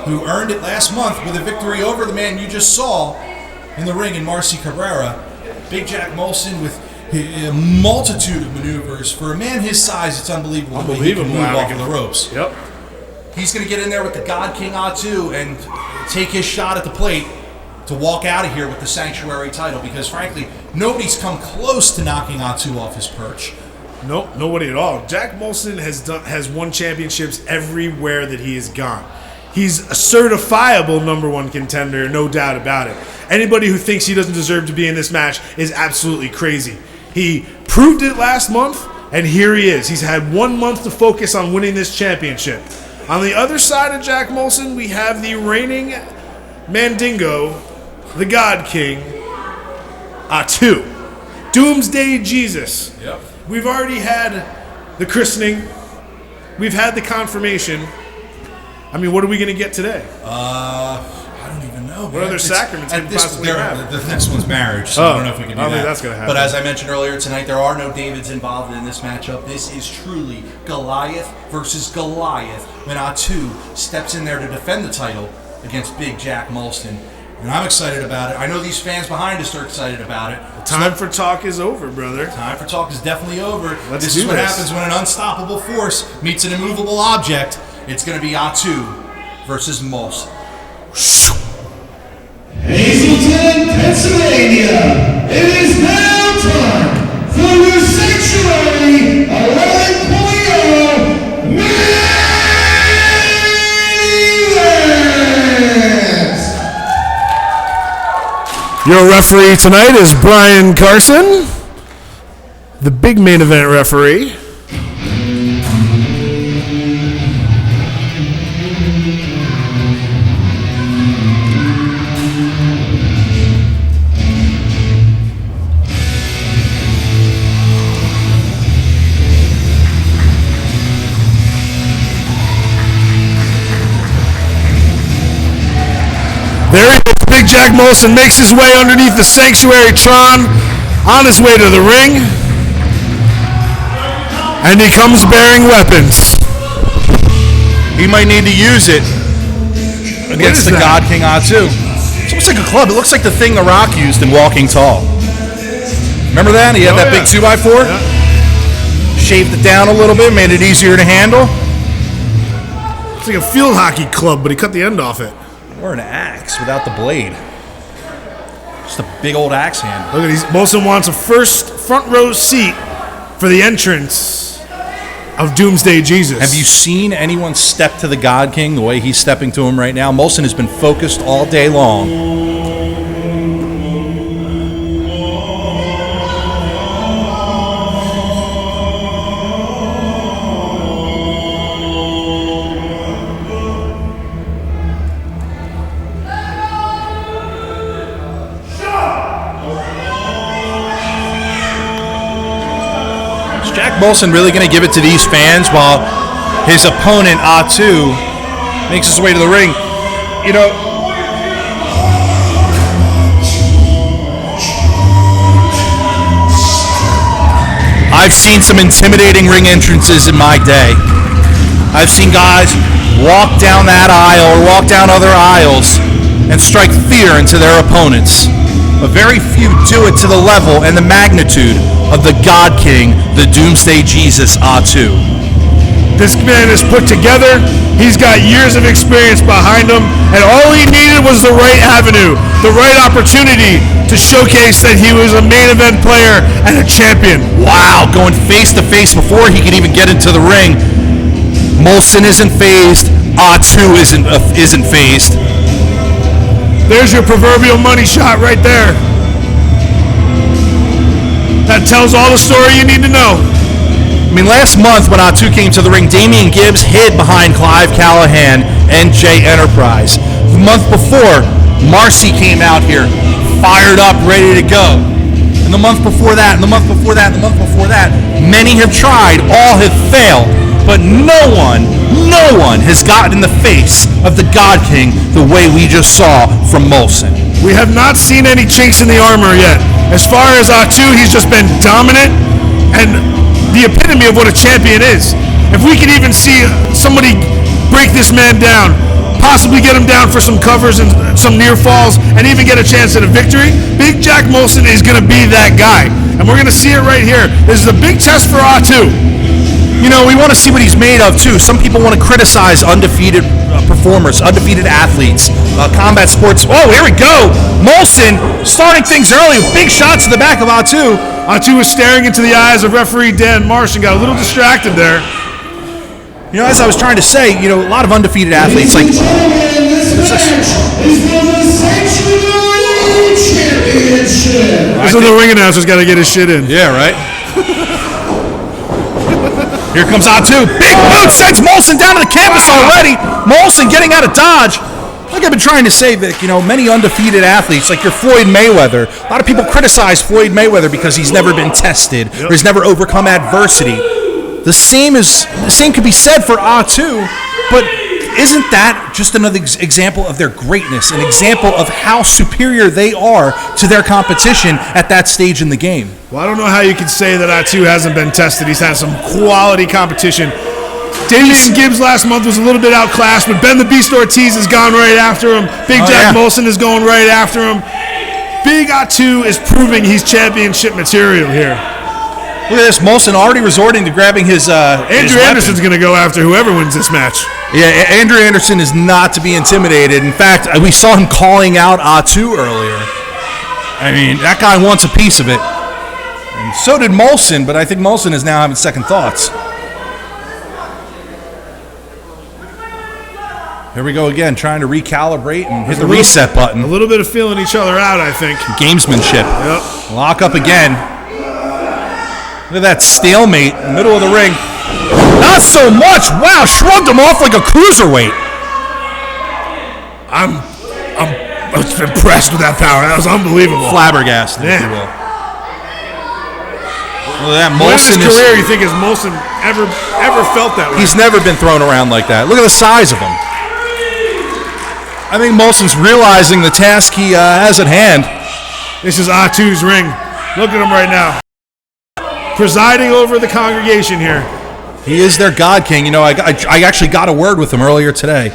who earned it last month with a victory over the man you just saw in the ring in Marci Cabrera. Big Jack Molsonn with a multitude of maneuvers. For a man his size, it's unbelievable the way he can move off of the ropes. Yep. He's going to get in there with the God King Ahtu and take his shot at the plate to walk out of here with the Sanctuary title, because frankly, nobody's come close to knocking Ahtu off his perch. Nope, nobody at all. Jack Molsonn has won championships everywhere that he has gone. He's a certifiable #1 contender, no doubt about it. Anybody who thinks he doesn't deserve to be in this match is absolutely crazy. He proved it last month, and here he is. He's had 1 month to focus on winning this championship. On the other side of Jack Molsonn, we have the reigning Mandingo, the God King, Ahtu. Doomsday Jesus. Yep. We've already had the christening. We've had the confirmation. I mean, what are we going to get today? I don't even know. What other sacraments can we possibly have? The next one's marriage, so I don't know if we can do I that. think that's gonna happen. But as I mentioned earlier tonight, there are no Davids involved in this matchup. This is truly Goliath versus Goliath when Ahtu steps in there to defend the title against Big Jack Molsonn. And I'm excited about it. I know these fans behind us are excited about it. Time for talk is over, brother. Time for talk is definitely over. Let's This do is what this. happens when an unstoppable force meets an immovable object. It's going to be Ahtu versus Molsonn. Hazleton, Pennsylvania. It is now time for the Sanctuary 11.0 main event. Your referee tonight is Brian Carson, the big main event referee. There he is. Big Jack Molsonn makes his way underneath the Sanctuary Tron on his way to the ring. And he comes bearing weapons. He might need to use it against the that? God King Ahtu. It looks like a club. It looks like the thing The Rock used in Walking Tall. Remember that? He had that big 2x4? Yeah. Shaved it down a little bit, made it easier to handle. It's like a field hockey club, but he cut the end off it. Or an axe without the blade. Just a big old axe handle. Look at these. Molsonn wants a front row seat for the entrance of Doomsday Jesus. Have you seen anyone step to the God King the way he's stepping to him right now? Molsonn has been focused all day long. Is Jack Molsonn really going to give it to these fans while his opponent, Ahtu, makes his way to the ring? You know, I've seen some intimidating ring entrances in my day. I've seen guys walk down that aisle or walk down other aisles and strike fear into their opponents. but very few do it to the level and the magnitude of the God King, the Doomsday Jesus, Ahtu. This man is put together. He's got years of experience behind him, and all he needed was the right avenue, the right opportunity to showcase that he was a main event player and a champion. Wow, going face to face before he could even get into the ring. Molsonn isn't phased. Ahtu isn't phased. There's your proverbial money shot right there. That tells all the story you need to know. I mean, last month when Ahtu came to the ring, Damian Gibbs hid behind Clive Callahan and J Enterprise. The month before, Marci came out here, fired up, ready to go. And the month before that, and the month before that, and the month before that, many have tried, all have failed. But no one has gotten in the face of the God King the way we just saw from Molsonn. We have not seen any chinks in the armor yet. As far as Ahtu, he's just been dominant and the epitome of what a champion is. If we could even see somebody break this man down, possibly get him down for some covers and some near falls, and even get a chance at a victory, Big Jack Molsonn is going to be that guy. And we're going to see it right here. This is a big test for Ahtu. You know, we want to see what he's made of, too. Some people want to criticize undefeated performers, undefeated athletes, combat sports. Oh, here we go. Molsonn starting things early with big shots to the back of Ahtu. Ahtu was staring into the eyes of referee Dan Marsh and got a little distracted there. You know, as I was trying to say, you know, a lot of undefeated athletes like... This match is for the Sanctuary Championship. So the ring announcer's got to get his shit in. Yeah, right? Here comes Ahtu. Big boot sends Molsonn down to the canvas already. Molsonn getting out of dodge. Like I've been trying to say, Vic, you know, many undefeated athletes, like your Floyd Mayweather. A lot of people criticize Floyd Mayweather because he's never been tested or he's never overcome adversity. The same could be said for Ahtu, but isn't that just another example of their greatness, an example of how superior they are to their competition at that stage in the game? Well, I don't know how you can say that Ahtu hasn't been tested. He's had some quality competition. Damian Gibbs last month was a little bit outclassed, but Ben the Beast Ortiz has gone right after him. Big Jack Molsonn is going right after him. Big Ahtu is proving he's championship material here. Look at this, Molsonn already resorting to grabbing his Andrew Anderson's going to go after whoever wins this match. Yeah, Andrew Anderson is not to be intimidated. In fact, we saw him calling out Ahtu earlier. I mean, that guy wants a piece of it. And so did Molsonn, but I think Molsonn is now having second thoughts. Here we go again, trying to recalibrate and hit the reset button. A little bit of feeling each other out, I think. Gamesmanship. Yep. Lock up again. Look at that stalemate in the middle of the ring. Not so much. Wow, shrugged him off like a cruiserweight. I'm impressed with that power. That was unbelievable. Flabbergasted, if you will. Look at that. When in his Molsonn career, you think has Molsonn ever felt that way? He's never been thrown around like that. Look at the size of him. I think Molson's realizing the task he has at hand. This is Ahtu's ring. Look at him right now. Presiding over the congregation here. He is their God King. You know, I actually got a word with him earlier today.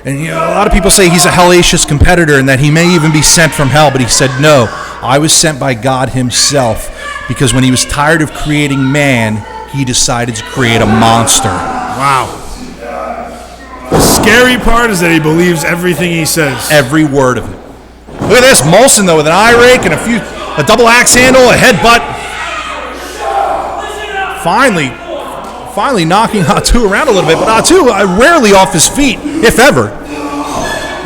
And, you know, a lot of people say he's a hellacious competitor and that he may even be sent from hell. But he said, no, I was sent by God himself. Because when he was tired of creating man, he decided to create a monster. Wow. The scary part is that he believes everything he says. Every word of it. Look at this. Molsonn, though, with an eye rake and a double axe handle, a headbutt. Finally knocking Ahtu around a little bit, but Ahtu rarely off his feet, if ever.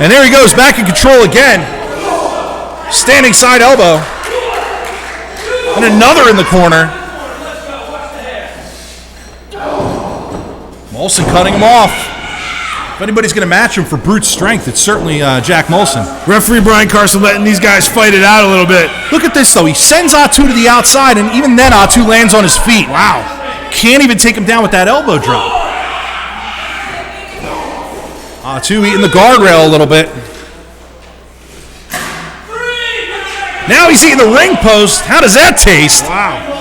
And there he goes, back in control again. Standing side elbow. And another in the corner. Molsonn cutting him off. If anybody's going to match him for brute strength, it's certainly Jack Molsonn. Referee Brian Carson letting these guys fight it out a little bit. Look at this, though. He sends Ahtu to the outside, and even then Ahtu lands on his feet. Wow. Can't even take him down with that elbow drop. Ahtu eating the guardrail a little bit. Now he's eating the ring post. How does that taste? Wow.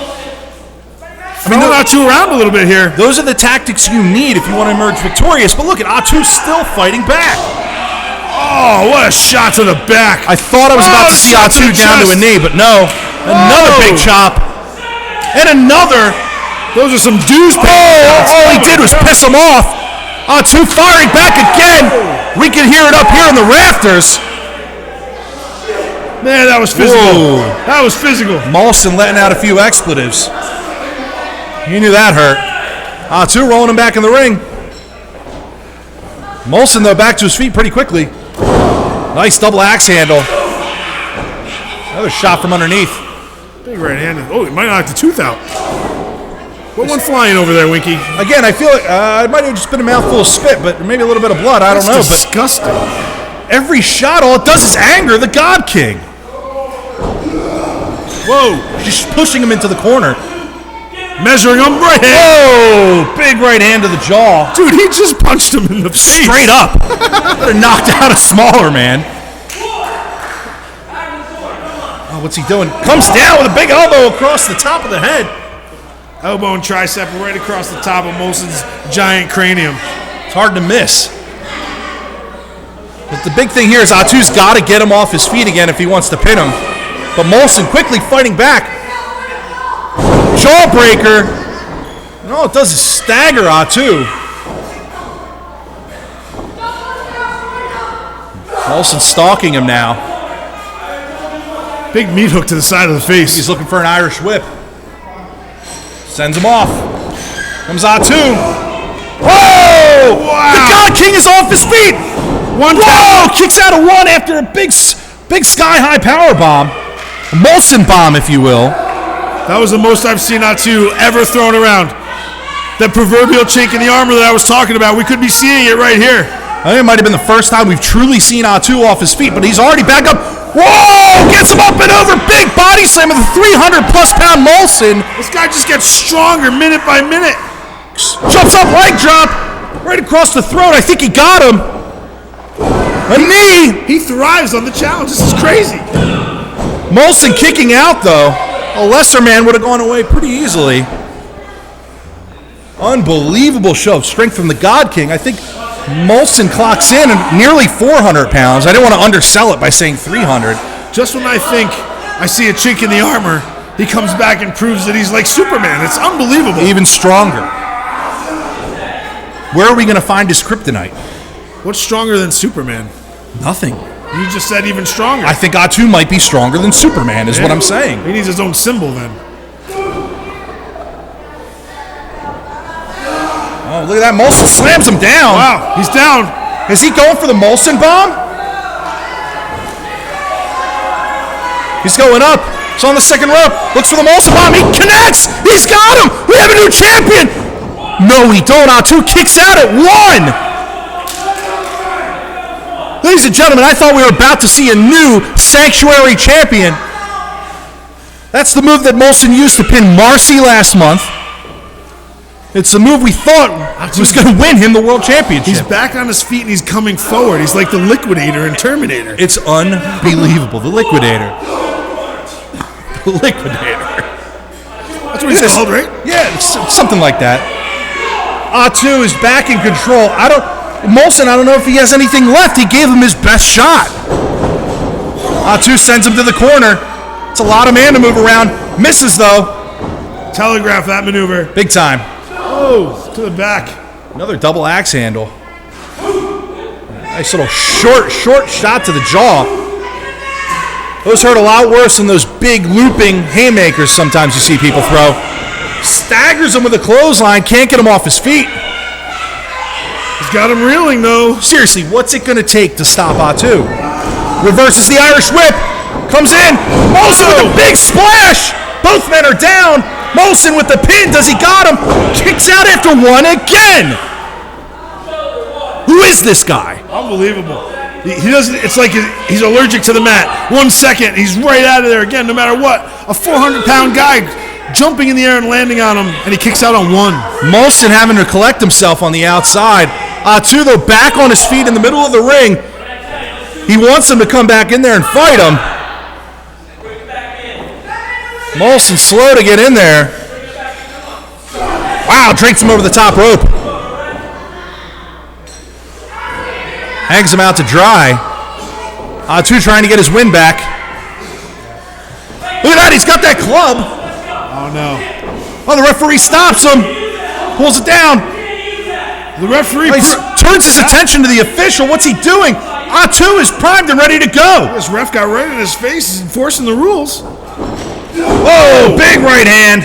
I mean, they're Ahtu around a little bit here. Those are the tactics you need if you want to emerge victorious. But look at Ahtu still fighting back. Oh, what a shot to the back. I thought I was about to see Ahtu down to a knee, but no. Another big chop. And another. Those are some dues. All he did was piss him off. Ahtu firing back again. We can hear it up here in the rafters. Man, that was physical. Whoa. That was physical. Molsonn letting out a few expletives. You knew that hurt. Ahtu rolling him back in the ring. Molsonn, though, back to his feet pretty quickly. Nice double axe handle. Another shot from underneath. Big right-handed. Oh, he might knock the tooth out. What went flying over there, Winky? Again, I feel like it might have just been a mouthful of spit, but maybe a little bit of blood. I don't know. Disgusting. But every shot, all it does is anger the God King. Whoa. Just pushing him into the corner. Measuring him right hand. Whoa. Big right hand to the jaw. Dude, he just punched him in the face. Straight up. Could have knocked out a smaller man. Oh, what's he doing? Comes down with a big elbow across the top of the head. Elbow and tricep right across the top of Molsonn's giant cranium. It's hard to miss. But the big thing here is Ahtu's got to get him off his feet again if he wants to pin him. But Molsonn quickly fighting back. Jawbreaker. And all it does is stagger Ahtu. Molsonn stalking him now. Big meat hook to the side of the face. He's looking for an Irish whip. Sends him off. Comes Ahtu. Whoa! Wow. The God King is off his feet. Whoa! Kicks out a one after a big sky-high power bomb. A Molsonn bomb, if you will. That was the most I've seen Ahtu ever thrown around. That proverbial chink in the armor that I was talking about, we could be seeing it right here. I think it might have been the first time we've truly seen Ahtu off his feet, but he's already back up. Whoa! Gets him up and over. Big body slam with a 300-plus pound Molsonn. This guy just gets stronger minute by minute. Jumps up, leg drop, right across the throat. I think he got him. A knee. He thrives on the challenge. This is crazy. Molsonn kicking out, though. A lesser man would have gone away pretty easily. Unbelievable show of strength from the God King. I think Molsonn clocks in at nearly 400 pounds. I didn't want to undersell it by saying 300. Just when I think I see a chink in the armor, he comes back and proves that he's like Superman. It's unbelievable. Even stronger. Where are we going to find his kryptonite? What's stronger than Superman? Nothing. You just said even stronger. I think Ahtu might be stronger than Superman, is what I'm saying. He needs his own symbol then. Oh, look at that. Molsonn slams him down. Wow, he's down. Is he going for the Molsonn bomb? He's going up. He's on the second rope. Looks for the Molsonn bomb. He connects. He's got him. We have a new champion. No, we don't. Ahtu kicks out at one. Ladies and gentlemen, I thought we were about to see a new Sanctuary champion. That's the move that Molsonn used to pin Marci last month. It's the move we thought was going to win him the World Championship. He's back on his feet and he's coming forward. He's like the Liquidator in Terminator. It's unbelievable. The Liquidator. The Liquidator. That's what he's called, right? Yeah, it's something like that. Ahtu is back in control. Molsonn, I don't know if he has anything left. He gave him his best shot. Ahtu sends him to the corner. It's a lot of man to move around. Misses, though. Telegraph that maneuver. Big time. Oh, to the back. Another double axe handle. Nice little short shot to the jaw. Those hurt a lot worse than those big looping haymakers sometimes you see people throw. Staggers him with a clothesline. Can't get him off his feet. He's got him reeling, though. Seriously, what's it going to take to stop Ahtu? Reverses the Irish whip. Comes in. Molsonn with a big splash. Both men are down. Molsonn with the pin. Does he got him? Kicks out after one again. Who is this guy? Unbelievable. He doesn't. It's like he's allergic to the mat. 1 second, he's right out of there again, no matter what. A 400-pound guy jumping in the air and landing on him, and he kicks out on one. Molsonn having to collect himself on the outside. Ahtu, though, back on his feet in the middle of the ring. He wants him to come back in there and fight him. Molsonn slow to get in there. Wow, drapes him over the top rope. Hangs him out to dry. Ahtu trying to get his win back. Look at that, he's got that club. Oh, no. Oh, the referee stops him. Pulls it down. The referee turns his attention to the official. What's he doing? Ahtu is primed and ready to go. This ref got right in his face. He's enforcing the rules. Whoa, big right hand.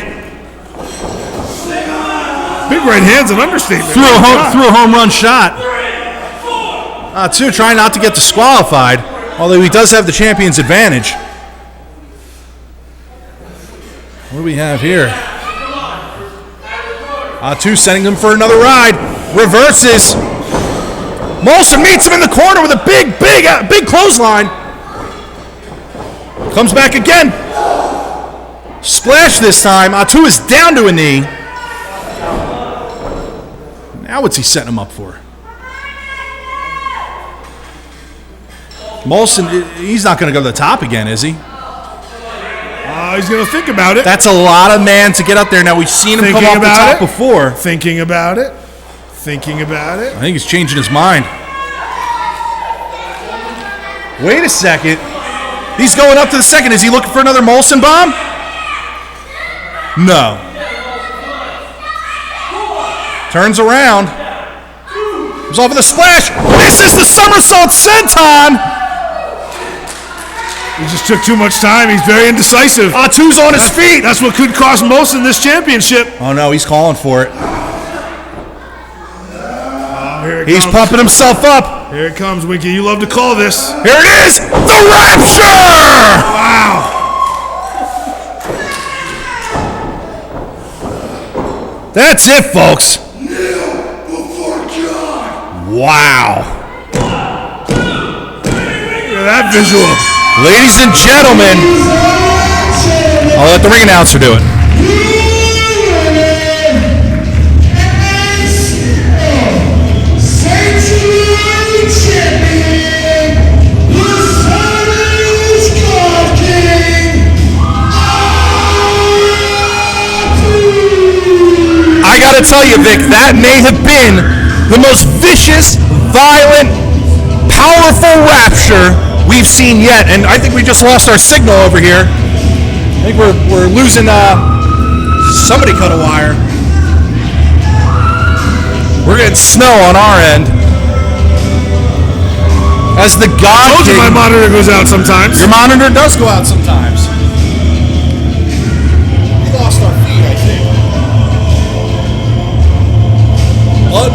Big right hand's an understatement. Threw a home run shot. Ahtu trying not to get disqualified, although he does have the champion's advantage. What do we have here? Ahtu sending him for another ride. Reverses. Molsonn meets him in the corner with a big clothesline. Comes back again. Splash this time. Ahtu is down to a knee. Now what's he setting him up for? Molsonn, he's not going to go to the top again, is he? He's going to think about it. That's a lot of man to get up there. Now, we've seen him come off the top before. Thinking about it. Thinking about it. I think he's changing his mind. Wait a second. He's going up to the second. Is he looking for another Molsonn bomb? No. Turns around. Comes off with a splash. This is the somersault senton. He just took too much time. He's very indecisive. Ahtu's on his feet. That's what could cost Molsonn this championship. Oh, no, he's calling for it. He's pumping himself up. Here it comes, Winky. You love to call this. Here it is. The Rapture! Wow. That's it, folks. Kneel before God. Wow. Look at that visual. Ladies and gentlemen, I'll let the ring announcer do it. Sanctuary champion, the Silence God King, Ahtu. I gotta tell you, Vic, that may have been the most vicious, violent, powerful Rapture we've seen yet, and I think we just lost our signal over here. I think we're losing. Somebody cut a wire. We're getting snow on our end. As the God King, My monitor goes out sometimes. your monitor does go out sometimes. We lost our feed, I think. What?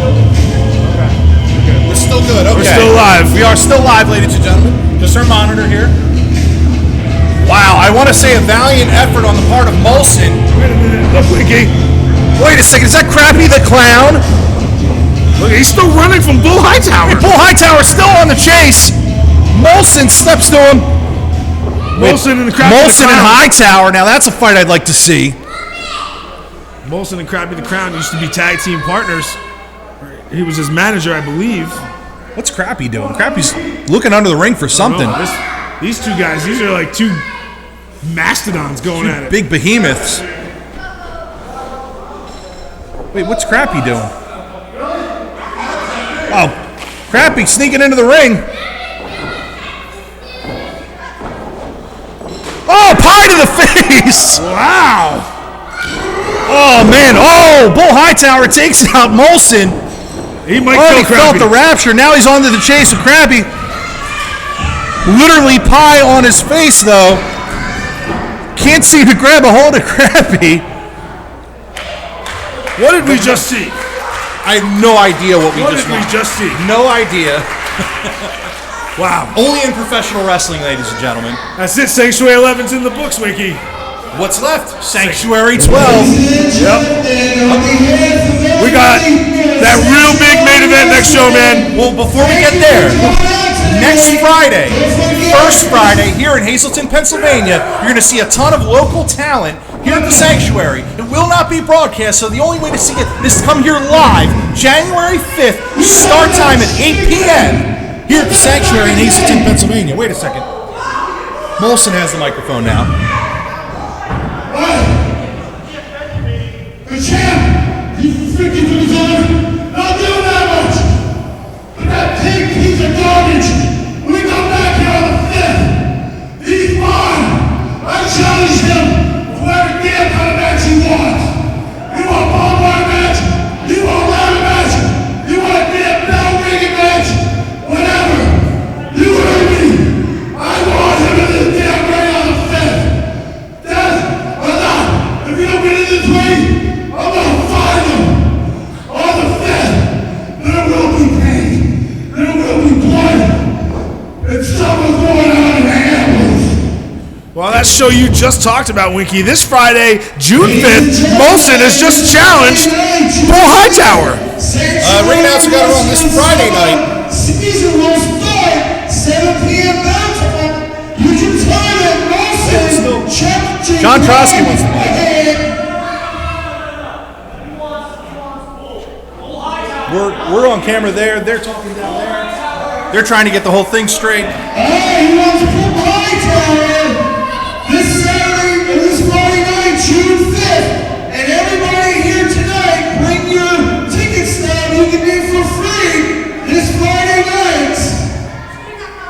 We're still good. Okay. We're still live. We are still live, ladies and gentlemen. Just our monitor here. Wow, I want to say a valiant effort on the part of Molsonn. Wait a minute. Look, Winky. Wait a second, is that Crappy the Clown? Look, he's still running from Bull Hightower. Bull Hightower's still on the chase. Molsonn steps to him. Molsonn and Crappy Molsonn the and Clown. Hightower. Now that's a fight I'd like to see. Molsonn and Crappy the Clown used to be tag team partners. He was his manager, I believe. What's Crappy doing? Crappy's looking under the ring for something. These two guys, these are like two mastodons going at it. Big behemoths. Wait, what's Crappy doing? Oh, Crappy sneaking into the ring. Oh, pie to the face! Wow! Oh, man. Oh, Bull Hightower takes out Molsonn. He might Already kill felt Crappy. the Rapture. Now he's on to the chase of Crappy. Literally pie on his face, though. Can't seem to grab a hold of Crappy. What did we just see? I have no idea what we What just did we watched. just see? No idea. Wow. Only in professional wrestling, ladies and gentlemen. That's it. Sanctuary 11's in the books, Winky. What's left? Sanctuary 12. We got that real big main event next show, man. Well, before we get there, next Friday, first Friday, here in Hazleton, Pennsylvania, you're going to see a ton of local talent here at the Sanctuary. It will not be broadcast, so the only way to see it is to come here live, January 5th, start time at 8 p.m. here at the Sanctuary in Hazleton, Pennsylvania. Wait a second. Molsonn has the microphone now. The champ, he's freaking to his honor. Not doing that much. But that pig piece of show you just talked about, Winky. This Friday, June 5th, Molsonn has just challenged Bull Hightower. Ring announcer got it on this Friday night. Season will start 7 p.m. Mountain. You can time it, Molsonn. Challenging John Trotsky wants to play. We're on camera there. They're talking down there. They're trying to get the whole thing straight. He wants Bull Hightower this Saturday, this Friday night, June 5th. And everybody here tonight, bring your ticket stub. You can be for free this Friday night.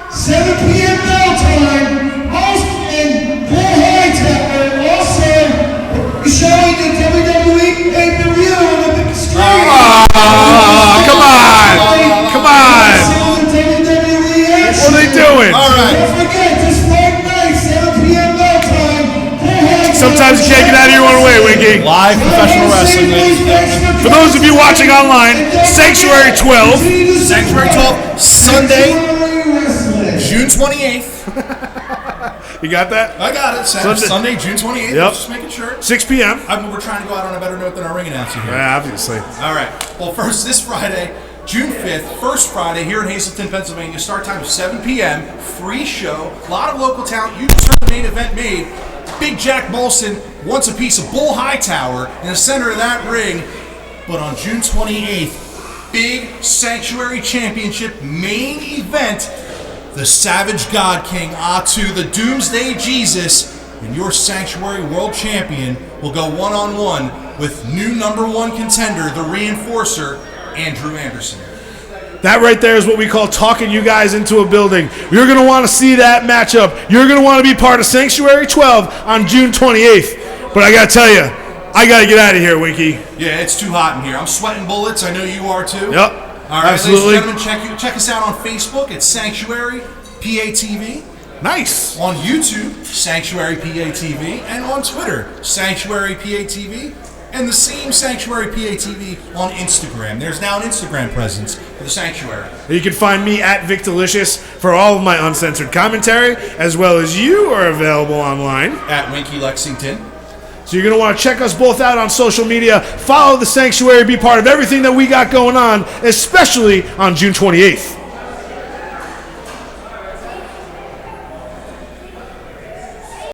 7 p.m. bell time. Molsonn, Bull Hightower, also showing the WWE pay-per-view on the big screen. Come on! Come on! What are they doing? All right. Don't forget, this Friday night, 7 p.m. bell time. Sometimes you can't get out of your own way, Winky. Live professional wrestling, ladies and gentlemen. For those of you watching online, Sanctuary 12. Sanctuary 12, Sunday, June 28th. You got that? I got it. Sunday, June 28th. Yep. Just making sure. 6 p.m. We're trying to go out on a better note than our ring announcer here. Yeah, obviously. All right. Well, first, this Friday, June 5th, first Friday here in Hazleton, Pennsylvania. Start time 7 p.m. Free show. A lot of local talent. You just heard the main event made. Big Jack Molsonn wants a piece of Bull Hightower in the center of that ring. But on June 28th, big Sanctuary Championship main event. The Savage God King, Ahtu, the Doomsday Jesus, and your Sanctuary World Champion will go one-on-one with new #1 contender, the Reinforcer, Andrew Anderson. That right there is what we call talking you guys into a building. You're going to want to see that matchup. You're going to want to be part of Sanctuary 12 on June 28th. But I got to tell you, I got to get out of here, Winky. Yeah, it's too hot in here. I'm sweating bullets. I know you are too. Yep. All right, absolutely. ladies and gentlemen, check us out on Facebook at Sanctuary PATV. Nice. On YouTube, Sanctuary PATV, and on Twitter, Sanctuary PATV, and the same Sanctuary PATV on Instagram. There's now an Instagram presence for the Sanctuary. You can find me at VicDelicious for all of my uncensored commentary, as well as you are available online. At Winky Lexington. So you're going to want to check us both out on social media. Follow the Sanctuary, be part of everything that we got going on, especially on June 28th.